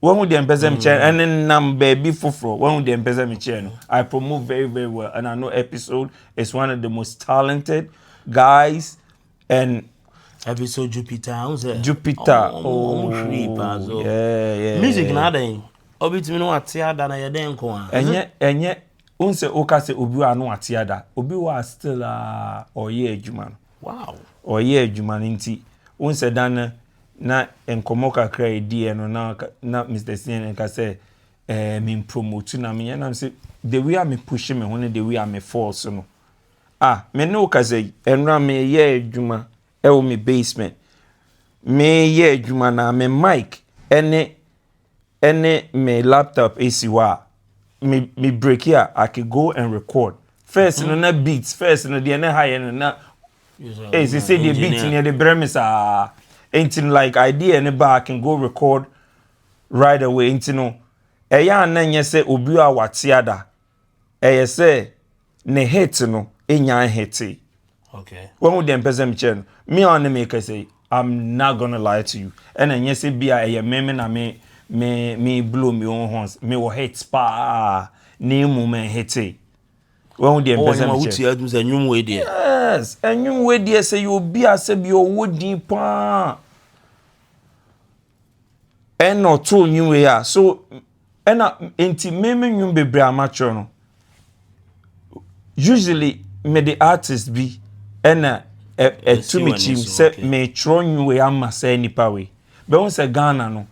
When would the empezem chair and then baby fufro? When would the empezem chair? I promote very, very well, and I know episode is one of the most talented guys. And episode Jupiter, yeah. Music nada. Obi me no atiada na ye den ko a. Enye unse okase obi wa no atiada. Obi wa still oye adwuma no. Wow. Oye adwuma nti unse dan na enkomo kakra edi no na Mr. CNN ka say me promote na me na say the way me push me ho the way me force no me no ka say enra me ye adwuma e wo me basement me ye adwuma na me mic ene me laptop esiwa me break here I could go and record first no na beats first no the na high no na say the beat near the bremisa ain't like idea any bar I can go record right away ain't no eya ananye say obi a watiada say ne hit no enya hit okay when would them person chen me on the make say I'm not gonna lie to you and then say bia me na me blow me on horns me wo hit spa ne moment hit when would them person chen yes and you way there say you be a say be wodi pa and not to you ya so and enti me nyum bebre amateur no usually me the artist be and to me team say me tro you am say nipa we be won say Ghana no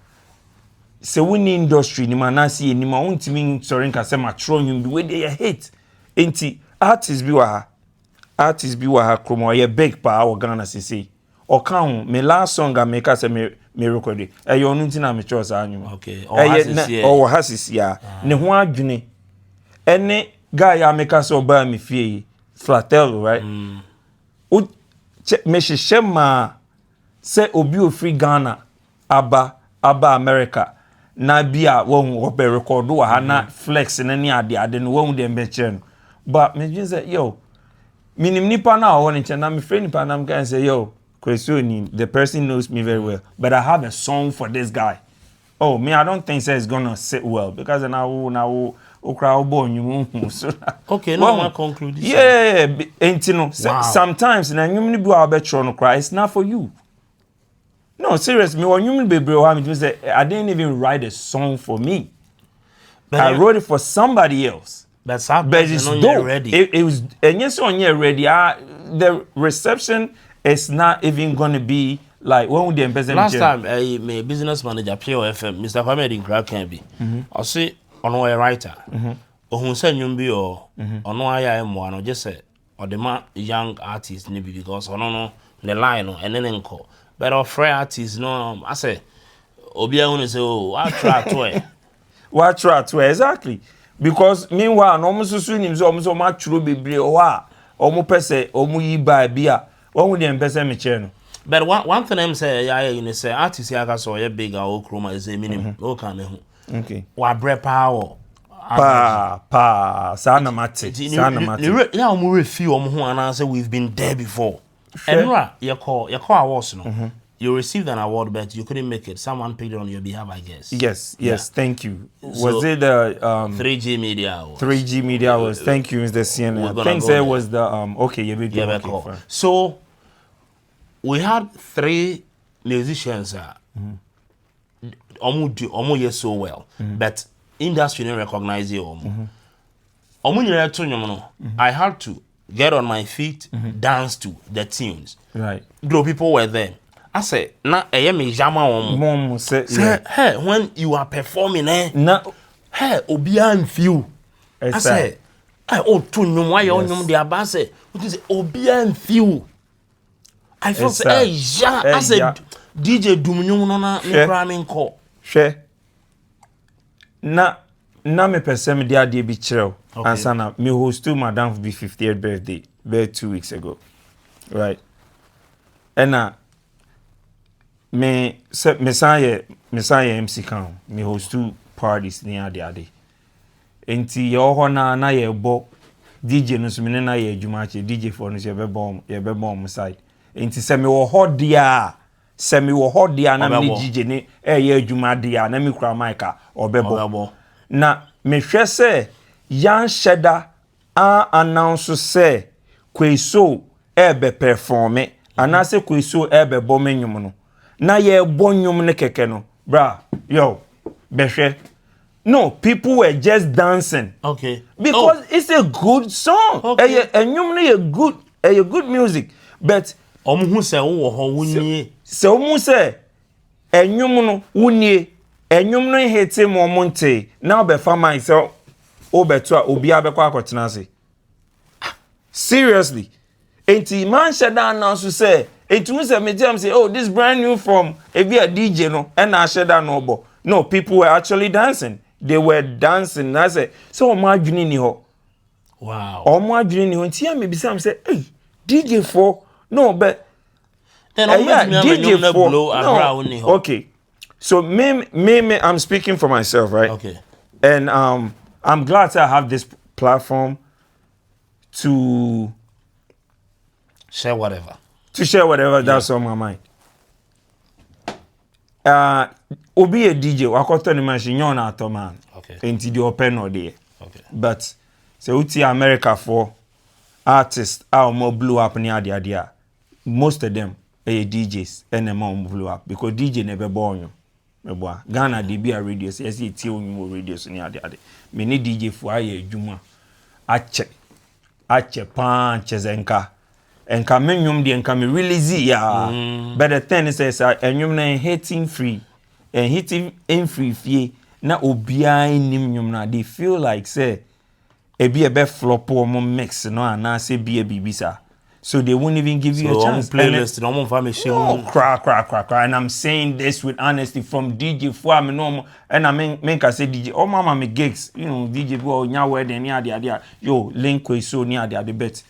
say we industry ni manasi ni ma untimi sorry nka say ma tro you be we dey hate enti artist bi wa ha kromo ye big pa our Ghana sisi o kan me last song I make say me record e yo no ntina me choose anyu okay o hasisi ya ne ho adwene ene guy ya make say oba me fie flatel right o me shema say obi o free Ghana aba America na bia wo be record wa ha na flex na ni ade no wo dem be che no but me just say yo minim nipa na o nche na me friend nipa na me can say yo Kwesoul, the person knows me very well but I have a song for this guy. Oh me I don't think say it's gonna sit well because now crowd born you so okay no one conclude this yeah ain't no sometimes na you ni bi betro no cry it's not for you. No serious me when you be bro me say I didn't even write a song for me but I wrote it for somebody else. But it's dope. Ready. It was and yes on you ready the reception is not even gonna be like when we the person last time my business manager Pure FM Mr. Kwame Dinkra can be I say ono a writer ohun say nyum bi o ono aya emo no just say or the man young artist ni because ono no the line no ene nko but of free artist no I say obi a won say oh what try to exactly because meanwhile no mususu nim so omo matchuro bebre o a omo pese omo yi ba bia What would the embassy me channel? But one thing I'm saying, yeah, you know, say artists here so you big or chroma is a minimum. Okay. Wa bre power. Sana mate. Yeah, we feel who and say we've been there before. Enra, you call awards no. You received an award, but you couldn't make it. Someone paid it on your behalf, I guess. Yes, thank you. Was it the 3G Media Awards? 3G Media Awards. Thank you, Mr. CNN. I think there was the okay, okay. So we had 3 musicians almost yes so well, but industry didn't recognize you. I had to get on my feet, dance to the tunes. Right. Though people were there. I say, na me jama mom say hey, when you are performing na hey obia nfiu. I say, oh to nyum why you nyum dey aba say, what is obia nfiu. I feel say hey ja I said DJ dum nyum no na me kra me nko. Hwe. Na me person me dey ade bi kireo. Ansa na me host to madam for 50th birthday about 2 weeks ago. Right. And me say MC kan me host 2 parties near the ade enti ye ho na ye bo DJ no so me na ye adwuma che DJ for no ye be bomb side enti se me wo ho dia na me DJ ne ye adwuma dia na me kura mic a obebo na me hwe se yan sheda a announce se Kwesoul be perform anase Kwesoul be bo menwum no na ye bonyum ne keke no bra yo behwe no people were just dancing because it's a good song enyum no good music but omuhu se wo ho wunnie se omu se enyum no wunnie enyum no hete mo monte na obefa man se obeto a obi abekwa akotena se seriously enti man sheda na so say it was a medium say, oh, this brand new from a DJ no, and I said that no, people were actually dancing. They were dancing. I said, so my dreaming ho. Wow. Oh my dreaming ho. And maybe some say, hey, DJ 4 no, but then DJ 4 no. Okay. So me, I'm speaking for myself, right? Okay. And I'm glad to have this platform to share whatever. That's on my mind. Obi a DJ, wakoto ni machine yon ato man. Okay. Enti di open or there. Okay. But se uti America for artists are more blew up near the most of them are DJs and more blew up because DJ never born you. Ghana DB a radio so yes it you radio so near the many DJ for aye juma ache pan chezenka enka menwum de enka me release ya but the thing is enwum na hitting free and hitting in free fee na obia nim nwum na they feel like say e be flop or mix no and say be a bibisa so they won't even give you a chance playlist no more family crack and I'm saying this with honesty from DJ for me no and I mean can say DJ oh mama me gigs you know DJ go nya wedding near the yo link Kwesoul near the bet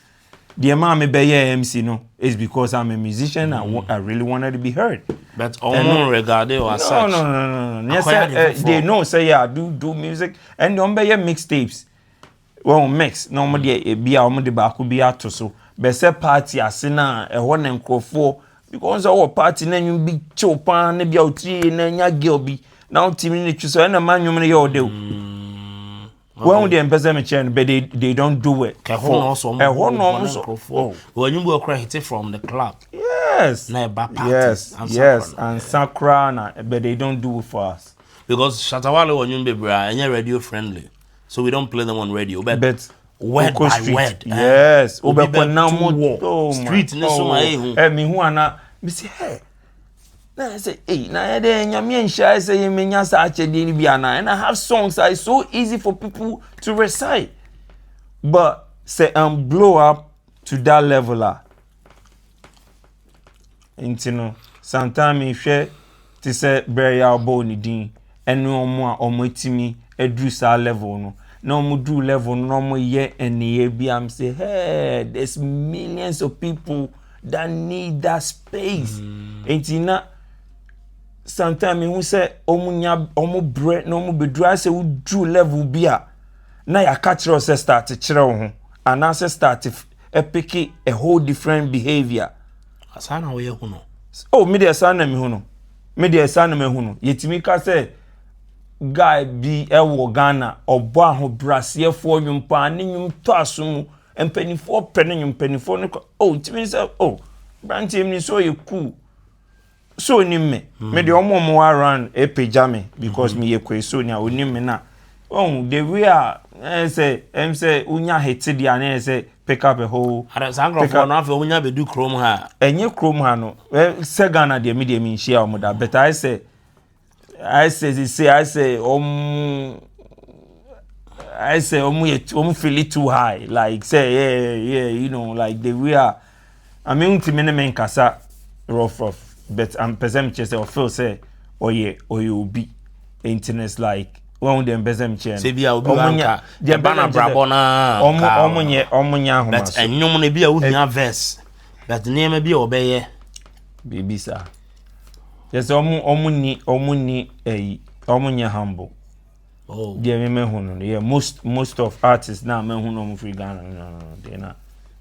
the man me be MC no is because I'm a musician I really wanted to be heard but all regarded or such no yes they know say yeah do music and don't be mixtapes well mix normally be a de ba ko bi ato so be say party asena e ho na nkrofo because our party na nwum bi chopa na bia otiri na nya girl bi na otimi ni twiso na manwum na ye ode when they empeze me chen but they don't do it when you go cry hit from the club yes and sakra na but they don't do it for us because Shatawale when you be bra and radio friendly so we don't play them on radio but word by street. Word yes obekwa na mo street ne so ma me hu ana me say hey na say hey na de nyame nhia say me nya sa achede ni bia na and I have songs that is so easy for people to recite but say blow up to that level intino sometimes me hwe ti say burial bo ni din enu omo a omo etimi edru sa level no no mu do level no mo ye ene bi am say hey there's millions of people that need that space. Entina sometimes who say omu bread no mu bedra say we do level bia na ya catch us start to chire ho and now say start a pick a whole different behavior. Asana we hu no. Oh, me dey asana me hu no. Me dey asana me hu no. Yetimi ka say guy bi ewo Ghana obo aho brasiefo nwumpa ne nwum to asomu empanifo pene nwumpanifo no oh timi say oh branch ni so you cool so ni me dey omo around e page me because me Ehu-Kwesoul ni oni me na oh the way say unya hate dia na say pick up a whole sangro for na fe unya be do chrome ha enye chrome ha no say Ghana de me share omo da but I say feel it too high like say yeah you know like the way I mean to men kasa rough but I'm person say or feel say oh be internet like one them person chen say bia obi wanka the bana brabo na omunya ho but enyum no bia ohia verse but name bia obeye baby sir. Yes, omunya humble. Oh, dear me hunu. Yeah, most of artists now me hunu free Ghana. No, they na.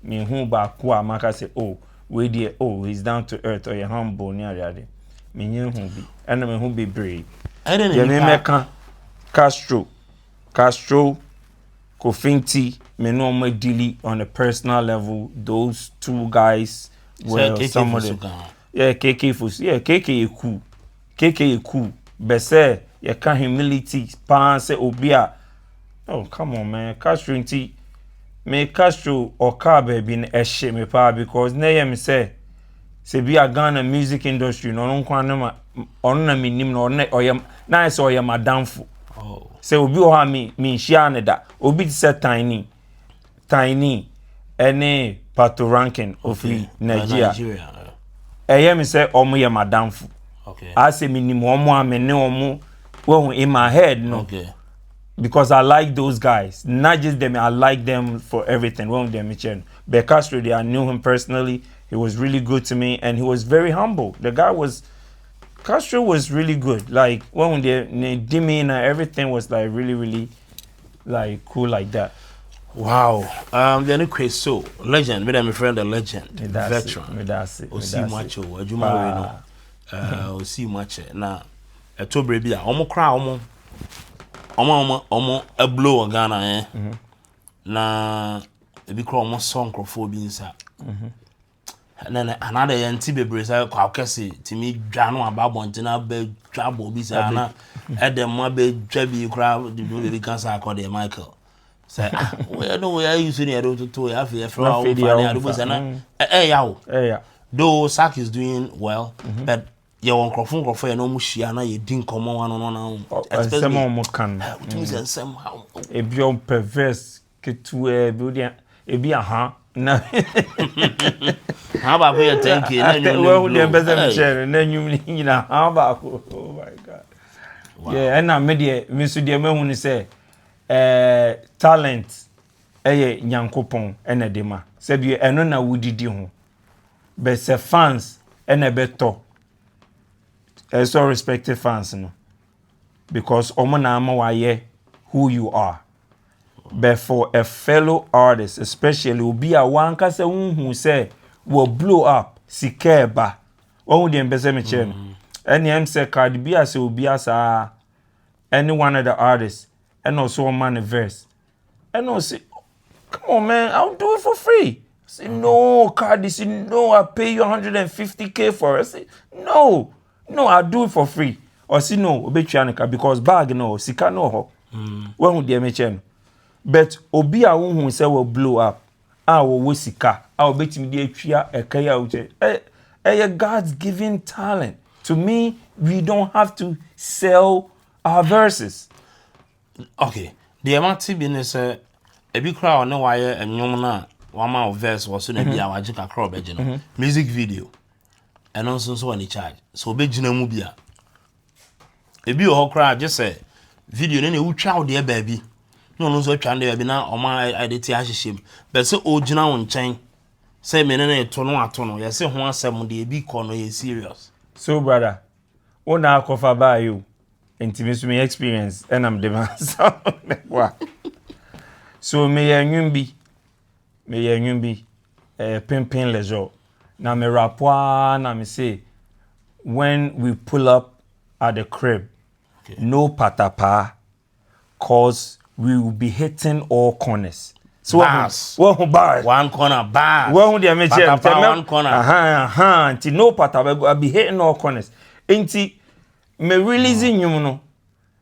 Me hu ba kwa maka say oh we there he's down to earth or you humble near there. Me hu bi. And me hu be brave. I don't know. Me can Castro, Kofinti, me know me dealing on a personal level. Those two guys were some of them. Yeah, KK Fus. Yeah, KK Ehu. But say, you can humility, pan say obia. Oh, come on, man. Castro inti. Me Castro or car baby in a shit me pa because na me say be a Ghana music industry no nkwana on me nim no or yam na so yam adamfo. Oh. Say obi o ha me share ne da. Obi say tiny. Any Pato ranking of Nigeria. Me say omo ye madamfo. Okay. I say minimum omo amene omo well in my head no. Okay. Because I like those guys. Not just them, I like them for everything. Well them but Castro, I knew him personally. He was really good to me and he was very humble. Castro was really good. Like when they demeanor everything was like really like cool like that. Wow. The Ehu-Kwesoul legend, me friend the legend, veteran. Osi macho, adwuma we no. Osi macho. Na etobre bia omo kra omo a blow Ghana na ebi kra omo song crofo bi nsa. Na another yanti bebre say kwa kese timi dwa no ababonte na be twabo bi sa na edem ma be dwa bi kra be cancer akode Michael. Say, we know we are using it to have a flower. Though Sak is doing well, but your uncle for no mushiana, you didn't come on. Especially somehow a beyond perverse to a building a be a huh? No, how about we are thinking? Well, and then you know, how about oh my God. Yeah, and I'm media, Mr. Diamond say. Talent nyankopon ene dema se bi eno na wudidi ho be se fans ene beto so respected fans no because omo na ama waye who you are but for a fellow artist especially obi a wanka se hu se will blow up sikeba won dey mbese me che no ene em se card bi ase obi asa any one of the artists and also on man verse. And I say, come on, man, I'll do it for free. I say, no, Cardi. Say, no, I'll pay you 150K for it. I say, no, I'll do it for free. Or say, no, because bag no, sika no ho. When would they mention? But obi a who say will blow up. I will sika. I will bet me the tria a kaya uche. God's given talent. To me, we don't have to sell our verses. Okay, the amount of business a big crowd no wire and yomana one man verse was soon be our jika crowd music video and also so any charge. So be jina mubia. A be a crowd just say video any who child there baby. No so trying there be now or my identity shame. But so old jina on chain say me na to no ato no. You say ho asem de bi ko no ye serious. So brother, una kofa ba you. Intimacy me experience and I'm the man. So me yenwin bi pimpin lejo. Na me rapwa na me say when we pull up at the crib, no patapaa, cause we will be hitting all corners. So bars. Bars. One corner bars. One corner. Anti no patapaa, I'll be hitting all corners. Inti me releasing you no.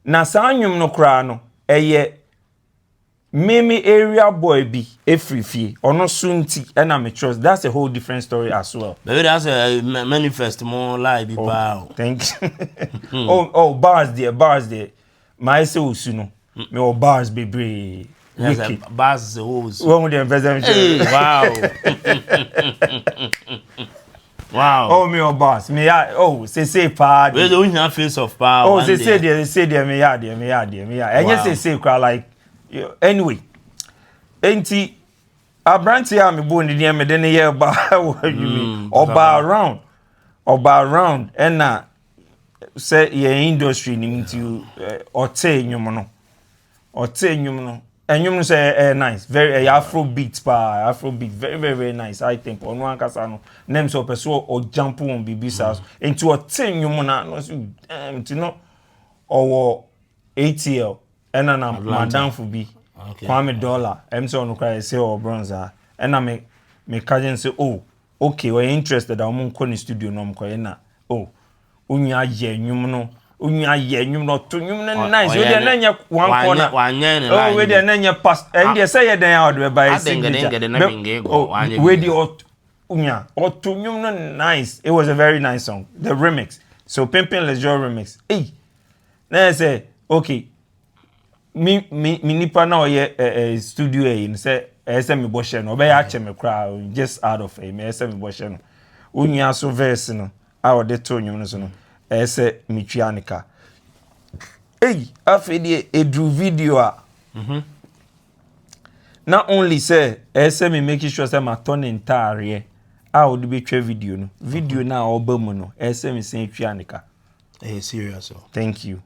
Na sa anyum no kra no eye mimi area boy bi efrifie ono sunti and me trust. That's a whole different story as well. Maybe that's a manifest more like bi pa. Thank you. Bars there. My say usuno. Me o bars bebre. Yes, bars is the hose. One dem investment. Wow. Wow. Oh, me or boss. Me say party. We don't have face of power. Oh, say there, me ya. And you say cry like anyway. Enti abranti am me born the me den year ba what you mean? Oba around and na say your industry ni nti ote nyum no. And you say nice, very Afro beat, very, very, very nice. I think on one casano name so person or jump on BB house into a 10 you no to know or ATL and then I'm madam for B. Kwame dollar. I'm so no cry say or bronzer. And I me cousin say, oh, okay, we're interested. I'm on studio no na. Oh, unya ye no. Unya ye nyum no to nyum nice we dey nanya one corner oh we dey nanya pass and dey say ye den out we buy signature we dey unya to nyum no nice. It was a very nice song, the remix. So Pimpin' Leisure remix. Hey, na say okay me nipa na ye studio e say me bo share no be ya che me kra just out of me say me bo share no unya so verse no a o dey to nyum no so no ese mitrianica. Hey, afedi edru video a. Not only say ese me making sure say my turn entire a would be twa video no. Video na oba mu no ese me say trianica. Eh serious. Thank you.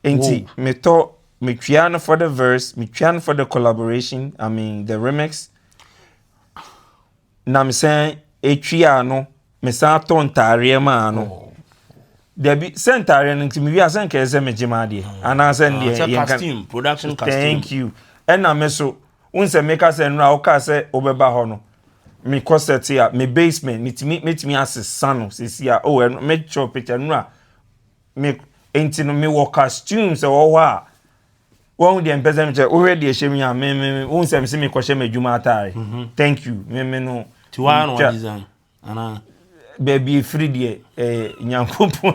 Enti me to me triana for the verse, me triana for the collaboration, I mean the remix. Na me say e triano me sa ton tare ma no. Debi sentare nti me bia sen kese me jimade ana sen de costume production costume. Thank you. And na me so unse make us enra o ka se obeba ho no me corset ya me basement metimi asesa no sisi ya me show picture nra me enti no me work costumes e wo ho a won de empeza me che already ehemi ya me unse me se me kwhye me djuma atare. Thank you. Me no tiwa no design ana baby free there nyankopon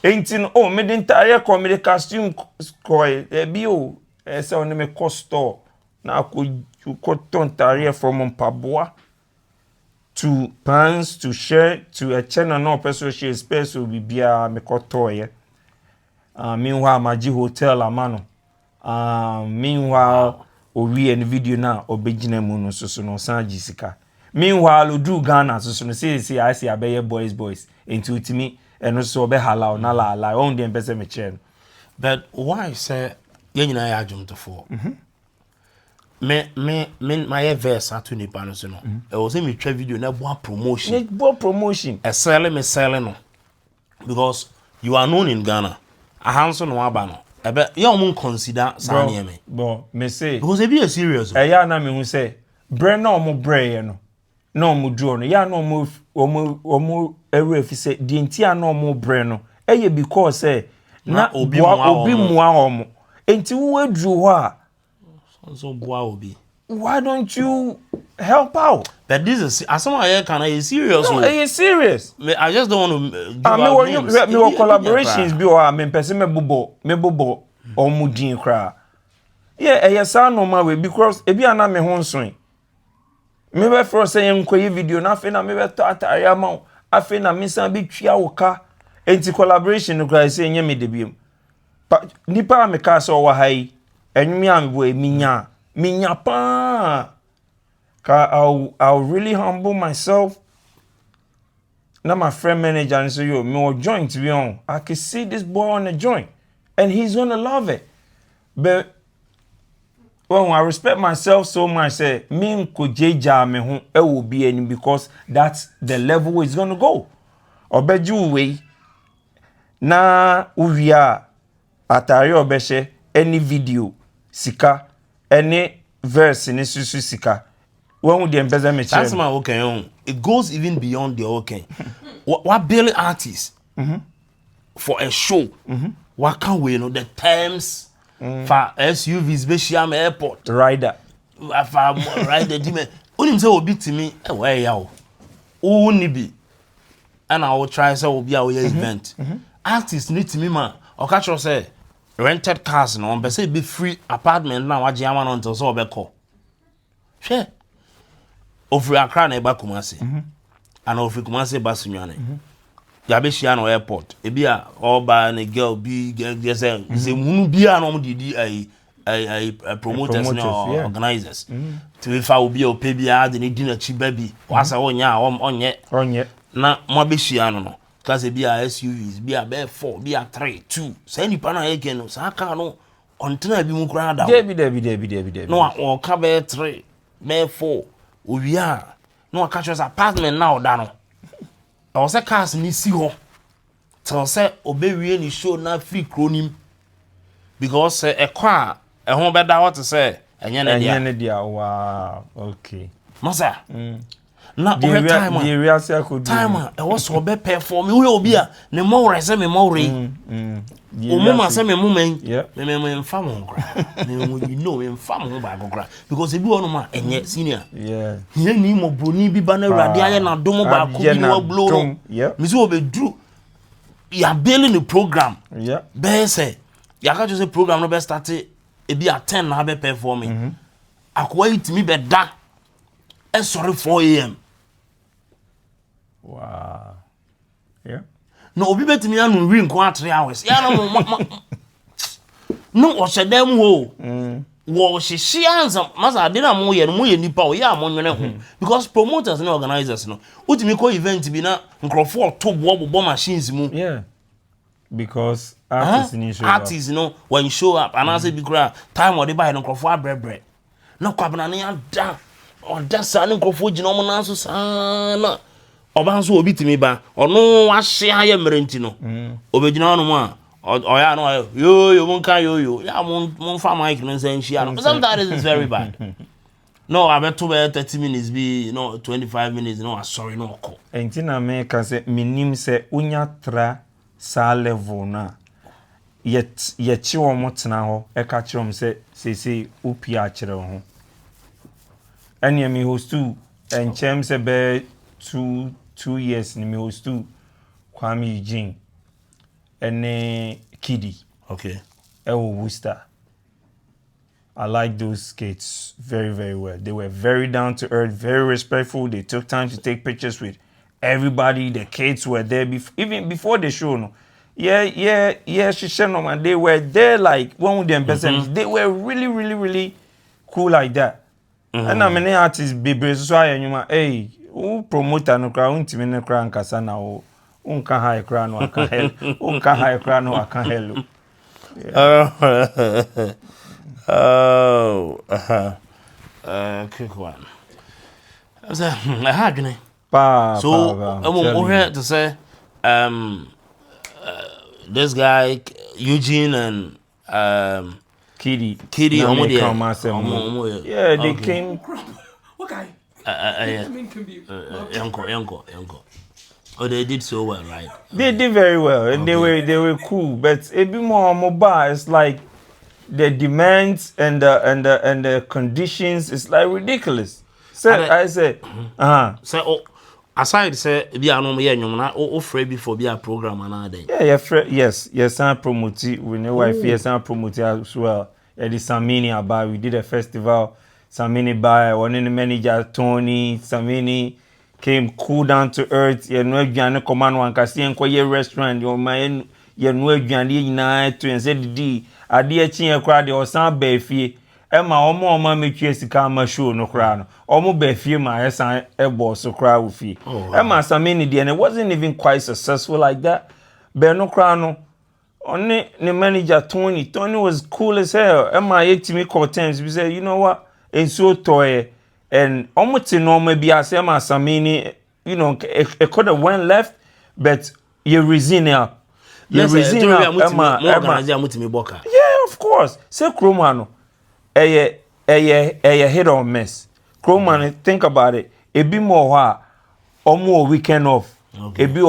entin oh me den tire comedy costume koi bi o say on me costo na ko ton tire from mpaboa to pants to shirt to a channel no person she space will be bia me kotoye meanwhile Maji Hotel amano meanwhile owi en video na obegina mu no so no san jisika. Meanwhile, do Ghana so say I see abeye boys into me and also be halal na la on the empese me chen. But why say ye nyina ya adwum to for? Me my verse atu ni pa no so no. E wo say me twa video na bo promotion. E selling no. Because you are known in Ghana. A handsome no aba no. E be ye o consider sa na me. Bo me say because e be a serious. E ya na me hu say bre na omo bre no. No mo draw no ya no mo erefi say the entia no mo bre no eye because say na obi mua omo enti wo adru ho a so boa obi. Why don't you help out? But this is as someone here can I serious. No, are serious? I just don't want to give me collaborations bi o me person me bobo omo din kra. Yeah, say normal way because e bi ana me ho nson. Me be for say enkoyi video na fe na me be to atare ama afe na me san be twia wo ka enti collaboration no cry say enye me de biem nipa me ka so wa hai enwumi am bo minya pa I'll really humble myself. Now my friend manager and say, yo, me joint to be on. I can see this boy on the joint. And he's gonna love it. But well, I respect myself so much, say me kujeja me hon e will be any because that's the level it's gonna go. Obeju way na uwia atari obeshe any video sika any verse in susu sika. When would the embezzle me? That's my okay. It goes even beyond the okay. What billing artists for a show? What can we know the terms for SUVs? Besham Airport rider. Rider. Dime. Only say obi to me. Where yaw? Only be. And I will try say obi our event. Artists need to me man. Or catch us say rented cars no. But say be free apartment now. What German until so be call. Sure. Ofri Accra na eba Kumasi. And ofri Kumasi eba Sunyane. Yabe shia no airport. Ebia oba na girl be get say munu bia no didi promoters no organizers. To if I will be o pay bia de ni dinner chi baby. Wasa onya onye. Na mo be shia no. Cause ebia SUVs bia be 4 bia 3 2. Say ni pa na yeke no. Sa aka no container bi mu kra da. Debi. No o ka be 3 be 4. We are no catch us apartment now, Dano. I was a cast in see ho. So say obey any show na free cronim because a car a home better what to say and wow, okay. Masa. Now the Ewiase Ehu-Kwesoul time I was so be pay for me. We will be a ne more say me more. Mama say me moment. Yeah. Me fam ho kra. You know me fam ho ba kra because e bi ono ma enye senior. Yeah. Here ni mo broni bi ba na urade aye na dom ba ko bi no blow. Yeah. Me say obedru. You are building the program. Yeah. Be say you can just say program no be start e bi at 10 na be performing. Akwa itimi be da. E sorry 4 a.m. Wow. Yeah. No, obi betimi anu wi nko 3 hours. Ya no o se dem ho. Wo hihie ansam masa de na mo ye nipa o ya mo nwene ho because promoters and organizers no. Utimi ko event bi na nkrofo to bo machines mu. Yeah. Because artists you know when you show up and I say bi kra time or dey buy nkrofo abrebre. Na kwabana na ya da. O da sa nkrofo gina mo na so sa na Obanso obi timi ba ono ahye aye merenti no obegina no mu a oya no yo munka yo ya mun fa mic no say nhia no sometimes it's very bad no abeto be 30 minutes be no 25 minutes no sorry no call entina me ka say minim say unya tra sa level na yet chi wo motena ho e ka chirom say opi a kire ho enya me host tu enchem say be 2 years ni me host tu Kwame Eugene and Kiddy. Okay. Ewo Worcester. I like those kids very, very well. They were very down to earth, very respectful. They took time to take pictures with everybody. The kids were there even before the show. No, yeah. She said no man. They were there like one of them best. They were really, really, really cool like that. And I mean, artists be so hey. U promoter no kra untimi ne kra nkasa na o unka high kra no aka hell unka high kra no aka hello quick one so I had you so I'm here to say this guy Eugene and Kiddy yeah they came what guy Yanko. Oh, they did so well, right? They did very well, and they were cool. But a bit more mobile. It's like the demands and the conditions. It's like ridiculous. So I said, So aside say, be a no me na offer before be a program another day. Yes. I promote it. We know wife. Yes, I promote it as well. At the Samini about we did a festival. Samini by one in the manager Tony Samini came cool down to earth. You know, you command one kasi enko ye restaurant. You man, you know, you na to and said the idea chin crowd or some beefy. Emma omo metwe sika ma show no kra no. Omo be fie ma esan ebo so kra wo fie. Emma Samini de and it wasn't even quite successful like that. Be no kra no. Only the manager Tony was cool as hell. Emma me call times we say, you know what? It's so toy and almost no maybe I say Emma Samini, you know, it could have went left, but you reason up. You reason up. Emma, yeah, of course. Say Kromano, a hit or miss. Kromano, think about it. It be more or more weekend off. It be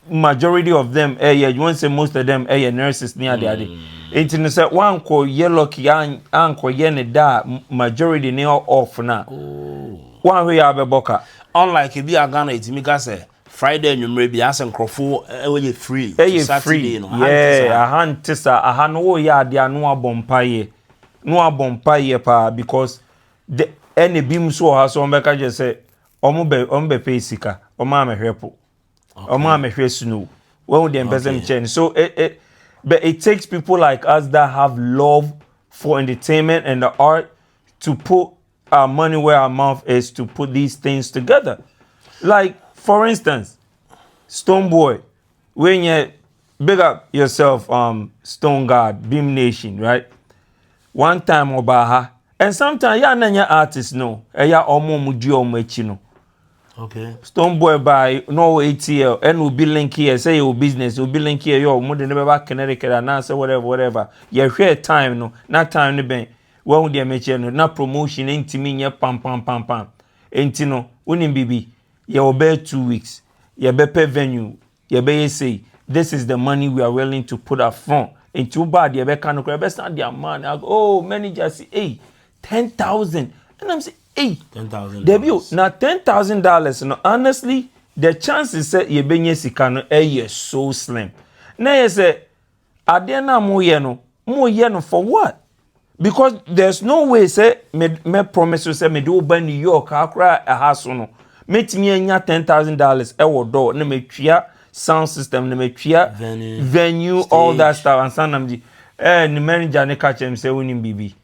majority of them, you want to say most of them, nurses near the other. It's in the one called yellow key uncle yen da majority near off now. One way I boka. Unlike if you are Ghana, it's me say Friday you may be asking Crawford, free. Free. Yeah, a hand tessa, a hand oh yeah, they are no bompaye pa because the any beam so has on back just say ombe pay sika, o mama help. Snow. When would the investment change? So but it takes people like us that have love for entertainment and the art to put our money where our mouth is to put these things together. Like for instance, Stonebwoy, when you big up yourself, Stone God, Beam Nation, right? One time Obaha, and sometimes ya nanya artists no, ya omo mudio mechino. Okay. Stonebwoy by no ATL and will be link here, say your business, will be link here, yo, more than never Connecticut and answer whatever. You share time, no, not time the bank. Well, dear mention, not promotion, ain't me, pam. Ain't no, winning BB, you bear 2 weeks, you bear venue, you bear say, this is the money we are willing to put up front. Ain't too bad, you bear can't best not their man. Oh, manager say, hey, 10,000. And I'm saying, hey, $10,000. Debut now $10,000. No, honestly, the chances that you benye sikano is so slim. Now you say, Adena mo for what? Because there's no way say me promise you say me do by New York akra a house no. Metimi enya $10,000 ewo do na me twia sound system na me twia venue stage, all that stuff and sanamji ni manager ne catch him say wonim bibi.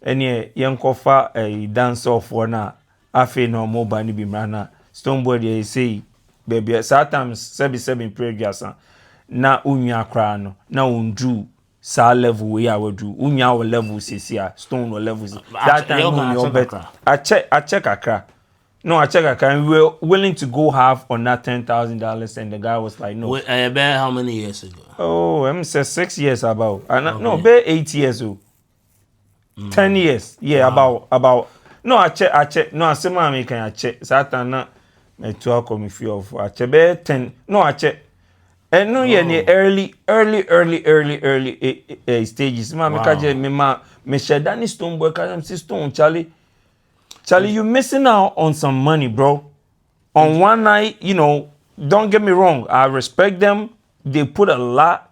Any young kofa a dance off for na afe no mobile ni bimrana Stonebwoy dey say baby sometimes 77 previous na unya kra no na undru sa level we a wadu unya our level sisia stone or levels that time no better I check akra no I check akra we were willing to go half on that $10,000 and the guy was like no. Wait, how many years ago? Oh, I'm say 6 years about okay. No be 8 years old. 10 years, yeah, wow. about. No, I check. No, I say, "Mommy, can I check?" Satana, me talk on me feel of. I check be 10. No, I check. And no, yeah, early stages. Mommy, can me share Danny Stonebwoy, can see Stone Charlie, you missing out on some money, bro. On one night, you know, don't get me wrong. I respect them. They put a lot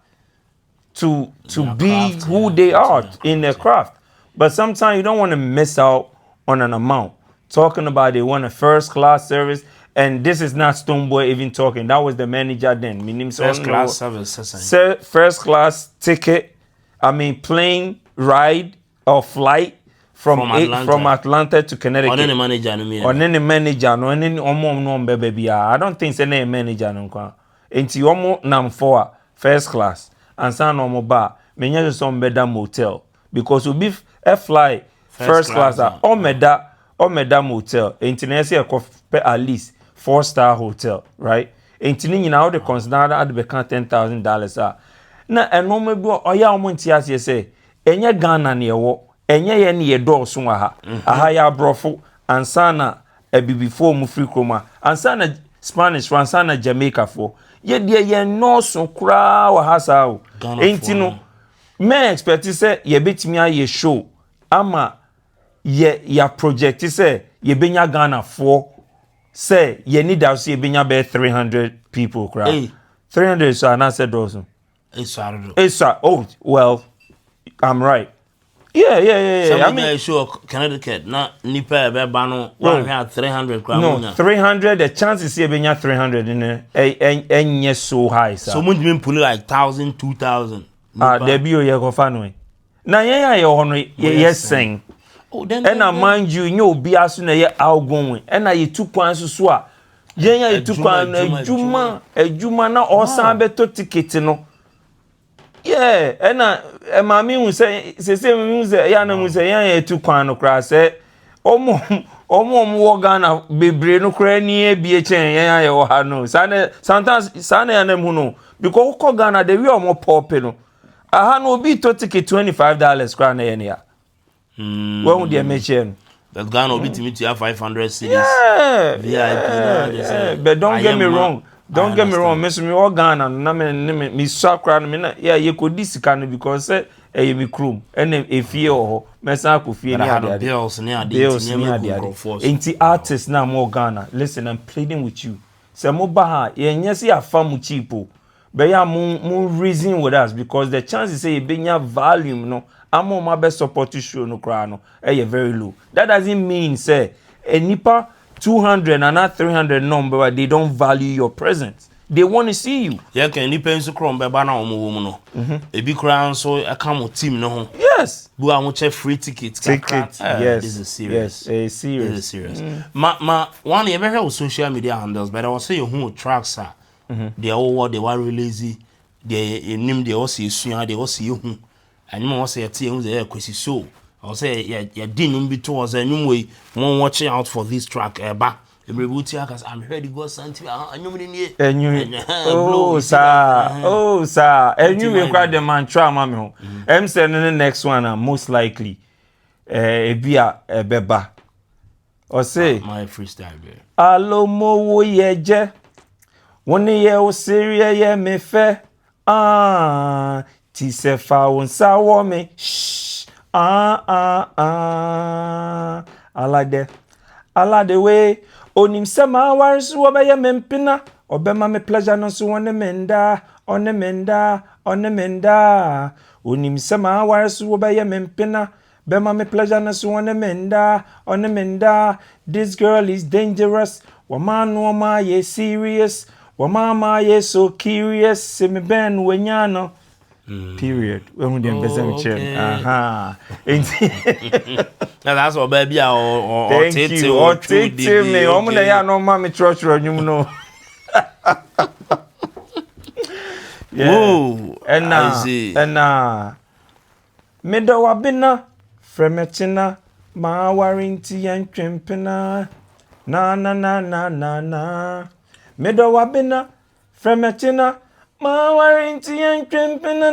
to be craft, who they are in their craft. But sometimes you don't want to miss out on an amount. Talking about they want a first class service, and this is not Stonebwoy even talking. That was the manager then. First class service. First class ticket. I mean, plane ride or flight from Atlanta to Connecticut. On any manager, I don't think it's any manager. Into your nam for first class and some normal bar. Many some better motel because we be a fly first class or meda motel. International at least 4-star hotel, right? International now the consider at the become $10,000. Na normal bo oya omonti ase say enye Ghana ne ewo enye ye ne do so aha aha ya brofo ansana ebibifo mu free kroma ansana Spanish ansana Jamaica for ye de no so kra wa hasa o entino me expect say ye betimi aye show ama ye project say ye benya Ghana for say ye need to see benya be 300 people kra 300 so na said also it's oh well I'm right. Yeah. I mean, sure, Connecticut, not Nipa, Bano, 300. No, 300. The chances here being 300 in and yes, so high. So much mean pull like 1,000, 2,000. There be your fanway. Now, yeah, your honor, yes, saying Oh, then and I mind you be aso na ye outgoing and I tu kwan so a yen ya tu kwan ejuma na osan beto ticket no yeah and mami hu say me hu say ya na hu say yan ya tu kwan no kra say omo wo Ghana bebre no kra ni e bie chen yan ya wo ha no sometimes ya na mu no because ko Ghana the way omo pop no aha no be to ticket $25 kra na ye ne ya when would they mention that Ghana will be to have 500 cities. Yeah, VIP. But don't get me wrong. Don't get me wrong. Me all Ghana. Na me sakra me na yeah you could this kind because me crew and a fear or me sa ko fear ni bills ni enti artists na more Ghana. Listen, I'm pleading with you. Say mo ba ha ye nyesi afa mu cheapo. But yeah, mo reason with us because the chances say you bring your volume no. I'm on my best support to show no cry no. Very low. That doesn't mean say a nipa 200 and not 300 number but they don't value your presence. They want to see you. Yeah, can nipa nso krom be ba na omo no. E bi kra nso e ka mo team no ho. Yes. Bu a mo che free ticket. Yes. This is serious. Yes, serious. This is serious. Ma one you ever with social media handles but I was say you who tracks are. They all what they were releasing. They name they all see you they all see you. And you must say a team who's there Ehu-Kwesoul. I'll say yeah didn't be towards a new way one watching out for this track back. I'm ready to go something. And you oh sir and you will cry the man try mama. I'm saying the next one most likely a beba or say my freestyle bear. Alo mo wo ye one ye o serious ye me fe ti se fa won sa wo me shh I like the way onim se ma war so wo be ye mempina obema me pleasure no so one menda onim se ma war so wo be ye mempina bema me pleasure no so one menda this girl is dangerous woman ye serious Wamama ye so curious se me ben wenyano period when dem person chen aha now that's what baby or take me omo na ya no ma me church nyum no oh and me do wabina fremetina ma warinti yan twempena na Medo wabina fremetina ma warinti en trimpina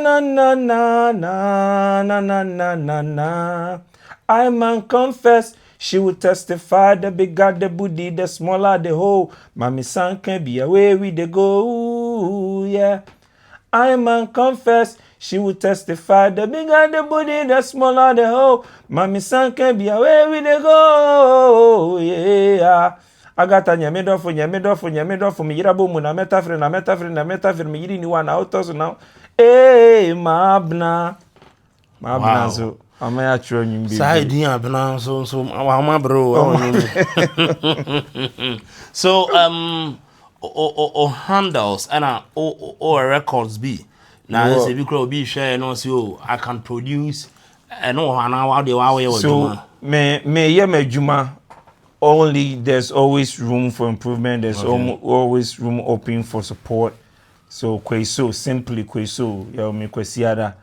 na I man confess she will testify the bigger the booty the smaller the hole Mami san can be away with the go yeah I man confess she will testify the bigger the booty the smaller the hole Mami san can be away with the go yeah agata nyamedofo mi yirabo mu na metafre mi yiri ni wa na autos now mabna so amaya chiro nyim bi side din abna so ama bro so handles and records be now say we could be share no so I can produce and no how they wa so me ye majuma only there's always room for improvement. There's always room open for support. So Kwesoul, simply Kwesoul, ya me kwesiada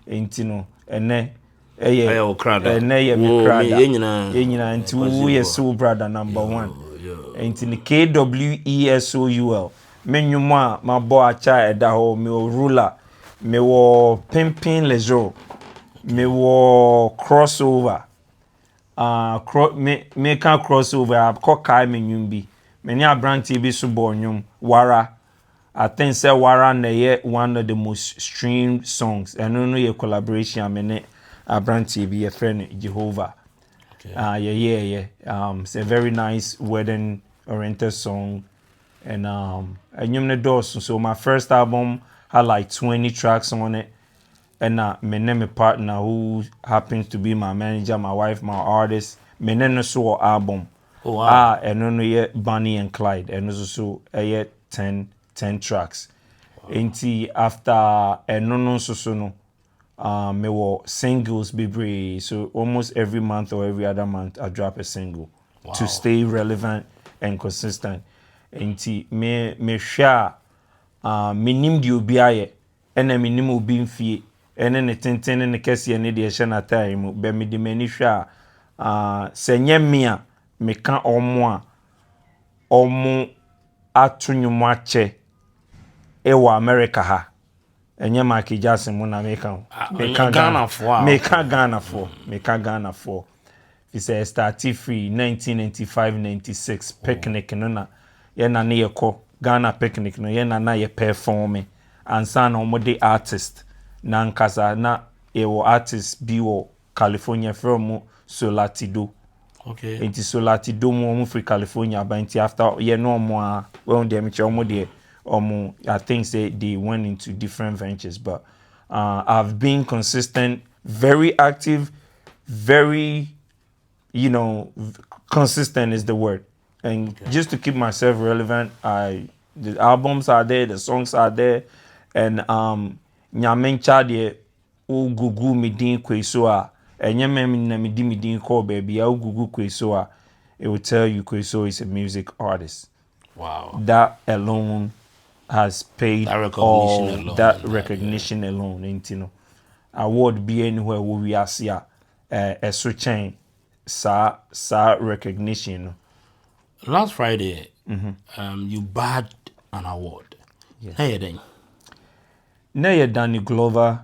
entino ene eye okrada ene me krada yenyina enti wo ye soul brother number 1 entini KWESOUL menwumo a mabo acha eda ho me ruler me wo pimpin lejo me wo crossover me can crossover ko kai menwum bi me ni abranti bi so bonyum wara I think say wara na ye one of the most streamed songs and no ye collaboration me ne abranti bi ye friend Jehovah it's a very nice wedding oriented song and ne dos so my first album had like 20 tracks on it. And my name a partner who happens to be my manager, my wife, my artist. My name is so album. Oh wow. And then we Bonnie and Clyde, and also 10 tracks. Wow. After no me were singles bebree. So almost every month or every other month I drop a single to stay relevant and consistent. Enti me share me nim di obi aye ena me nim obi mfie ene ne tenten ne kese ne de hye na time be me de mani hwe se nye me a me ka omo atunwum ache ewa America ha enye Michael Jackson mu na me ka Ghana for he said start free 1995-96 picnic no na ye na ne yeko Ghana picnic no ye na ye perform ansa na omo artist na nkasa na ewo artist bi wo California from Solatido. Okay. Enti Solatido mo free California but enti after ye no mo when dem I think say they went into different ventures, but I've been consistent, very active, very consistent is the word. And just to keep myself relevant, the albums are there, the songs are there, and nyamencha de o gugu midin Kwesoul a enyemem na midin call baby o gugu Kwesoul, it will tell you Kwesoul is a music artist. Wow. That alone has paid that recognition alone. Ain't you know, award be anywhere where we are see a switching sa recognition. Last Friday, you bagged an award. Yes. Hey, then. Now Danny Glover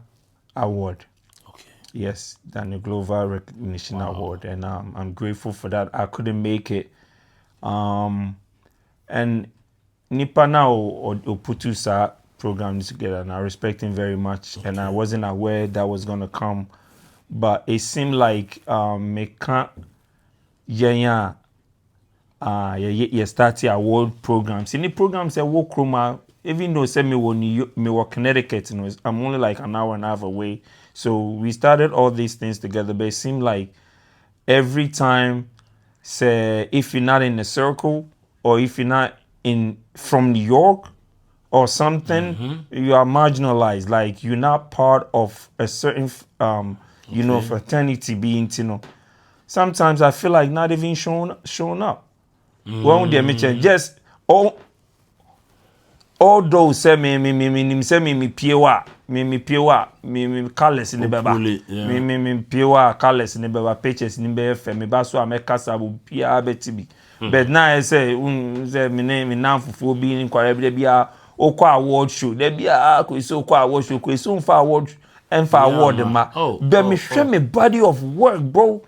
Award. Okay. Yes, Danny Glover Recognition Award, and I'm grateful for that. I couldn't make it, and nipa now or put two programs together, and I respect him very much. Okay. And I wasn't aware that was gonna come, but it seemed like me can't start award programs. Any programs that work chroma, even though say me were Connecticut, I'm only like an hour and a half away. So we started all these things together, but it seemed like every time, say if you're not in the circle or if you're not from New York or something, you are marginalized. Like you're not part of a certain, fraternity being, Sometimes I feel like not even showing up. Well, they mention just all those say me piewa, me colors in the baba, me piewa colors in the baba pages in the baba, me baso amekasa bu pia betibi. But now I say me name now for being every day okwa award show. There be a Kwesoul award show. Kwesoul for award and for award ma. But me share me body of work, bro.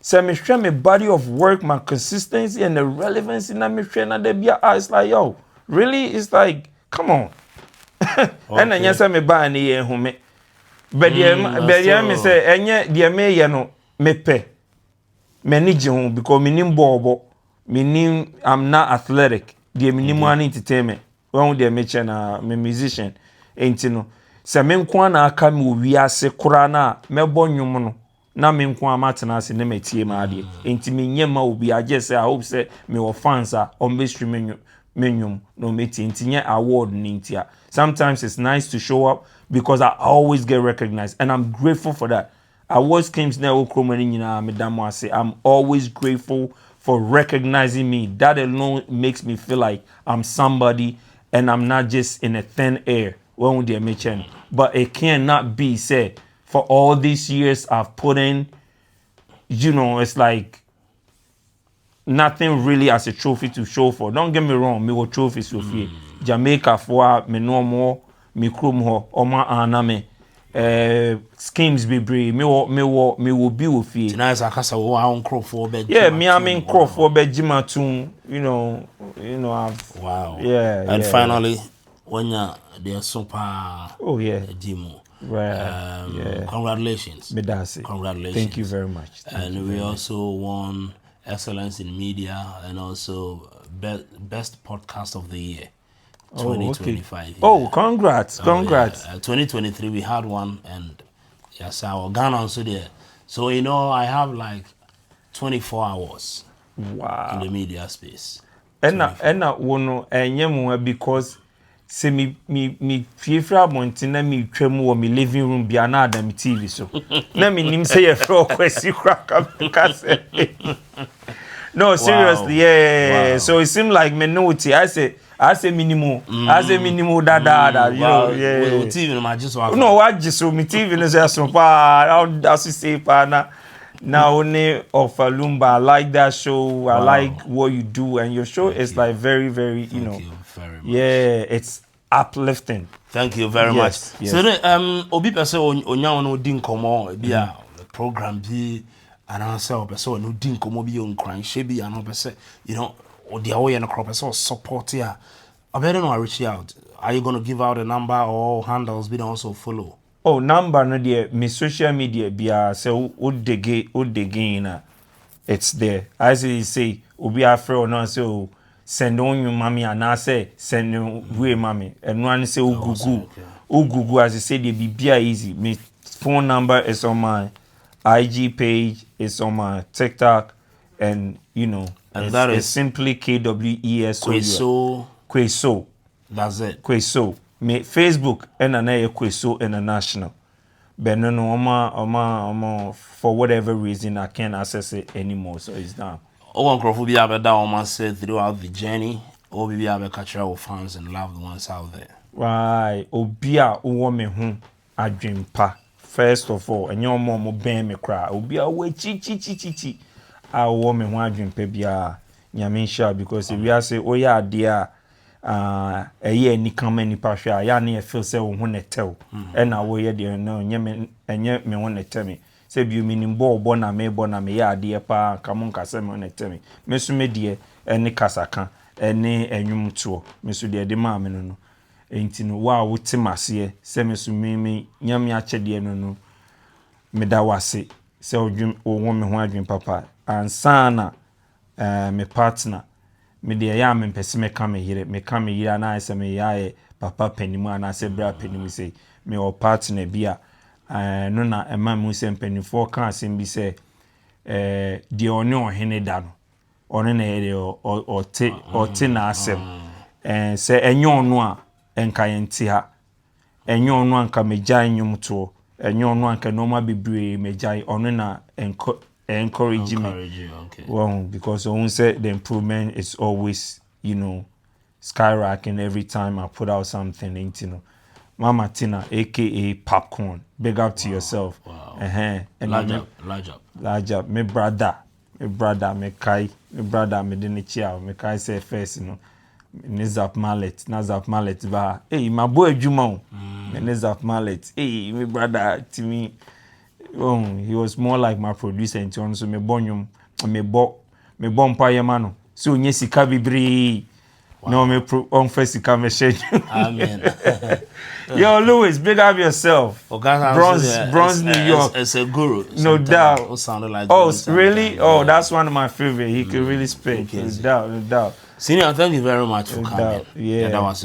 Say me share me body of work, my consistency and the relevancy. Na me share na there be a it's like yo, really it's like come on. And then yes me buy any home. But the me say enye the me ye no me pe. Me ni je ho because me nim bobo. Meaning I'm not athletic. The minimum entertainment. When they mention me musician, ain't you know. Se me nkwa na aka me Ewiase kura na me bonnwom no. Na me nkwa matena se ne metie ma ade. Ain't me nyema obi I just say I hope say me wo fans are on be streaming menwom no metie ntinye award nintia. Sometimes it's nice to show up because I always get recognized and I'm grateful for that. Awards came now I'm always grateful for recognizing me. That alone makes me feel like I'm somebody and I'm not just in a thin air. When they mention, but it cannot be said for all these years I've put in. It's like nothing really as a trophy to show for. Don't get me wrong, me what trophies with you. Jamaica for me no more, me krum ho, oma aname. Schemes be brave. Me will be with you. Tonight I cast a one crop for bed. Yeah, me I mean crop for bed Jima too. I've wow. Yeah. And finally, when you're there super demo. Right. Congratulations. Medasi. Congratulations. Thank you very much. And we also won Excellence in Media and also Best Podcast of the Year. 2025. Oh, congrats. 2023 we had one and yes, our Ghana also there. So I have like 24 hours. Wow. In the media space. And wono enyemu because se me fiefra montina me twam wo me living room bia na adam TV so na me nim say ye kwesi kwaka kase. No, seriously, yeah. Wow. So it seemed like me know it. I say minimum. I say minimum da. You know, yeah. TV no just no, what just so me TV no say so pa. As you say pa na only of Lumba. I like that show. I like what you do, and your show is like very, very, you know. Thank you very much. Yeah, it's uplifting. Thank you very much. Yes. So obi pese onya no di nkomo bia program bi and answer person no din komo bi on cran shebi and person you know or the way and crop person support here. I better know I reach out. Are you going to give out a number or handles be also follow? Oh, number no there me social media bia say o dege na it's there. As you say obi afre or no say o send on your mommy and I say send we mommy and one say o Google as you say they be easy. Me phone number is on my IG page, is on my TikTok, and you know, and that is simply Kwesoul. Kwesoul. That's it. Kwesoul. Me Facebook and another Kwesoul International. But no, for whatever reason I can't access it anymore, so it's down. Crofo be able down said throughout the journey, or be able to catch our fans and loved ones out there. Right. Obia uwome hu adwempa. First of all, and your mom will bang me cry. Obia we chi. I woman hu adwempa bia nyame because if we say oh yeah dear a year ni come ni pa hwa ya na feel say wo hu netel and na wo ye de no nyame enye me hu netel me say bi mi nim bo na me ya de pa kamo nkase me netel me me so me de eni kasaka eni enwum to me so de ma me no enti no wa wo timase say me so me nyame akyede no me da wase say odwum wo me hu adwum papa ansana me partner me de ya me pese me ka me yire na ase me ya papa panimu ana se bra panimu say me o partner bia no na ema mu se mpanifo ka asem bi se de one ohene da no one na ye ote na asem se enyo ono a enka yenti ha enyo ono anka megyan nyum to enyo ono anka no ma bebre megyan ono na encourage me. Okay. Well, because I won't say the improvement is always, you know, skyrocketing every time I put out something, you know. Mama Tina, aka Popcorn. Big up to yourself. Wow. And large up. My brother, me kai, me didn't chill. Me kai say first, you know. Nizap mallet, ba. Hey, my boy Jumon. Nizap mallet. Hey, my brother, to me. Oh, he was more like my producer in terms of me bonyum, me bon payamano. So nye sika bibri. No me on first sika me shade. Amen. Yo, Louis, big up yourself. Bronze, New York. It's a guru. No doubt. It sounded like. Oh, really? Oh, that's one of my favorite. He could really speak. No doubt. Senior, thank you very much for coming. Yeah. That was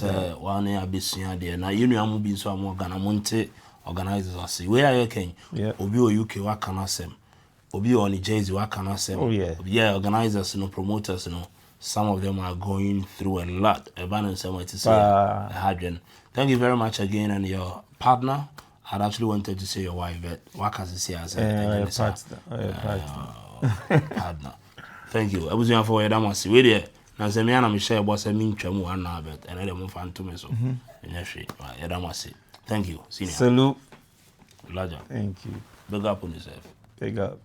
a one year business there. Now you know I'm being so more gonna monte. Organizers are say where are you can obi o UK wa kana sem obi o New Jersey wa kana sem organizers no promoters no some of them are going through a lot abanon some to say hadwen. Thank you very much again, and your partner had actually wanted to say your wife but what can say as partner. Thank you. I was going for that was we there na se me ana me share boss me ntwam wa na bet and dem fa ntome so enye hwe ya was it. Thank you. Senior. Salute. Laja. Thank you. Big up on yourself. Big up.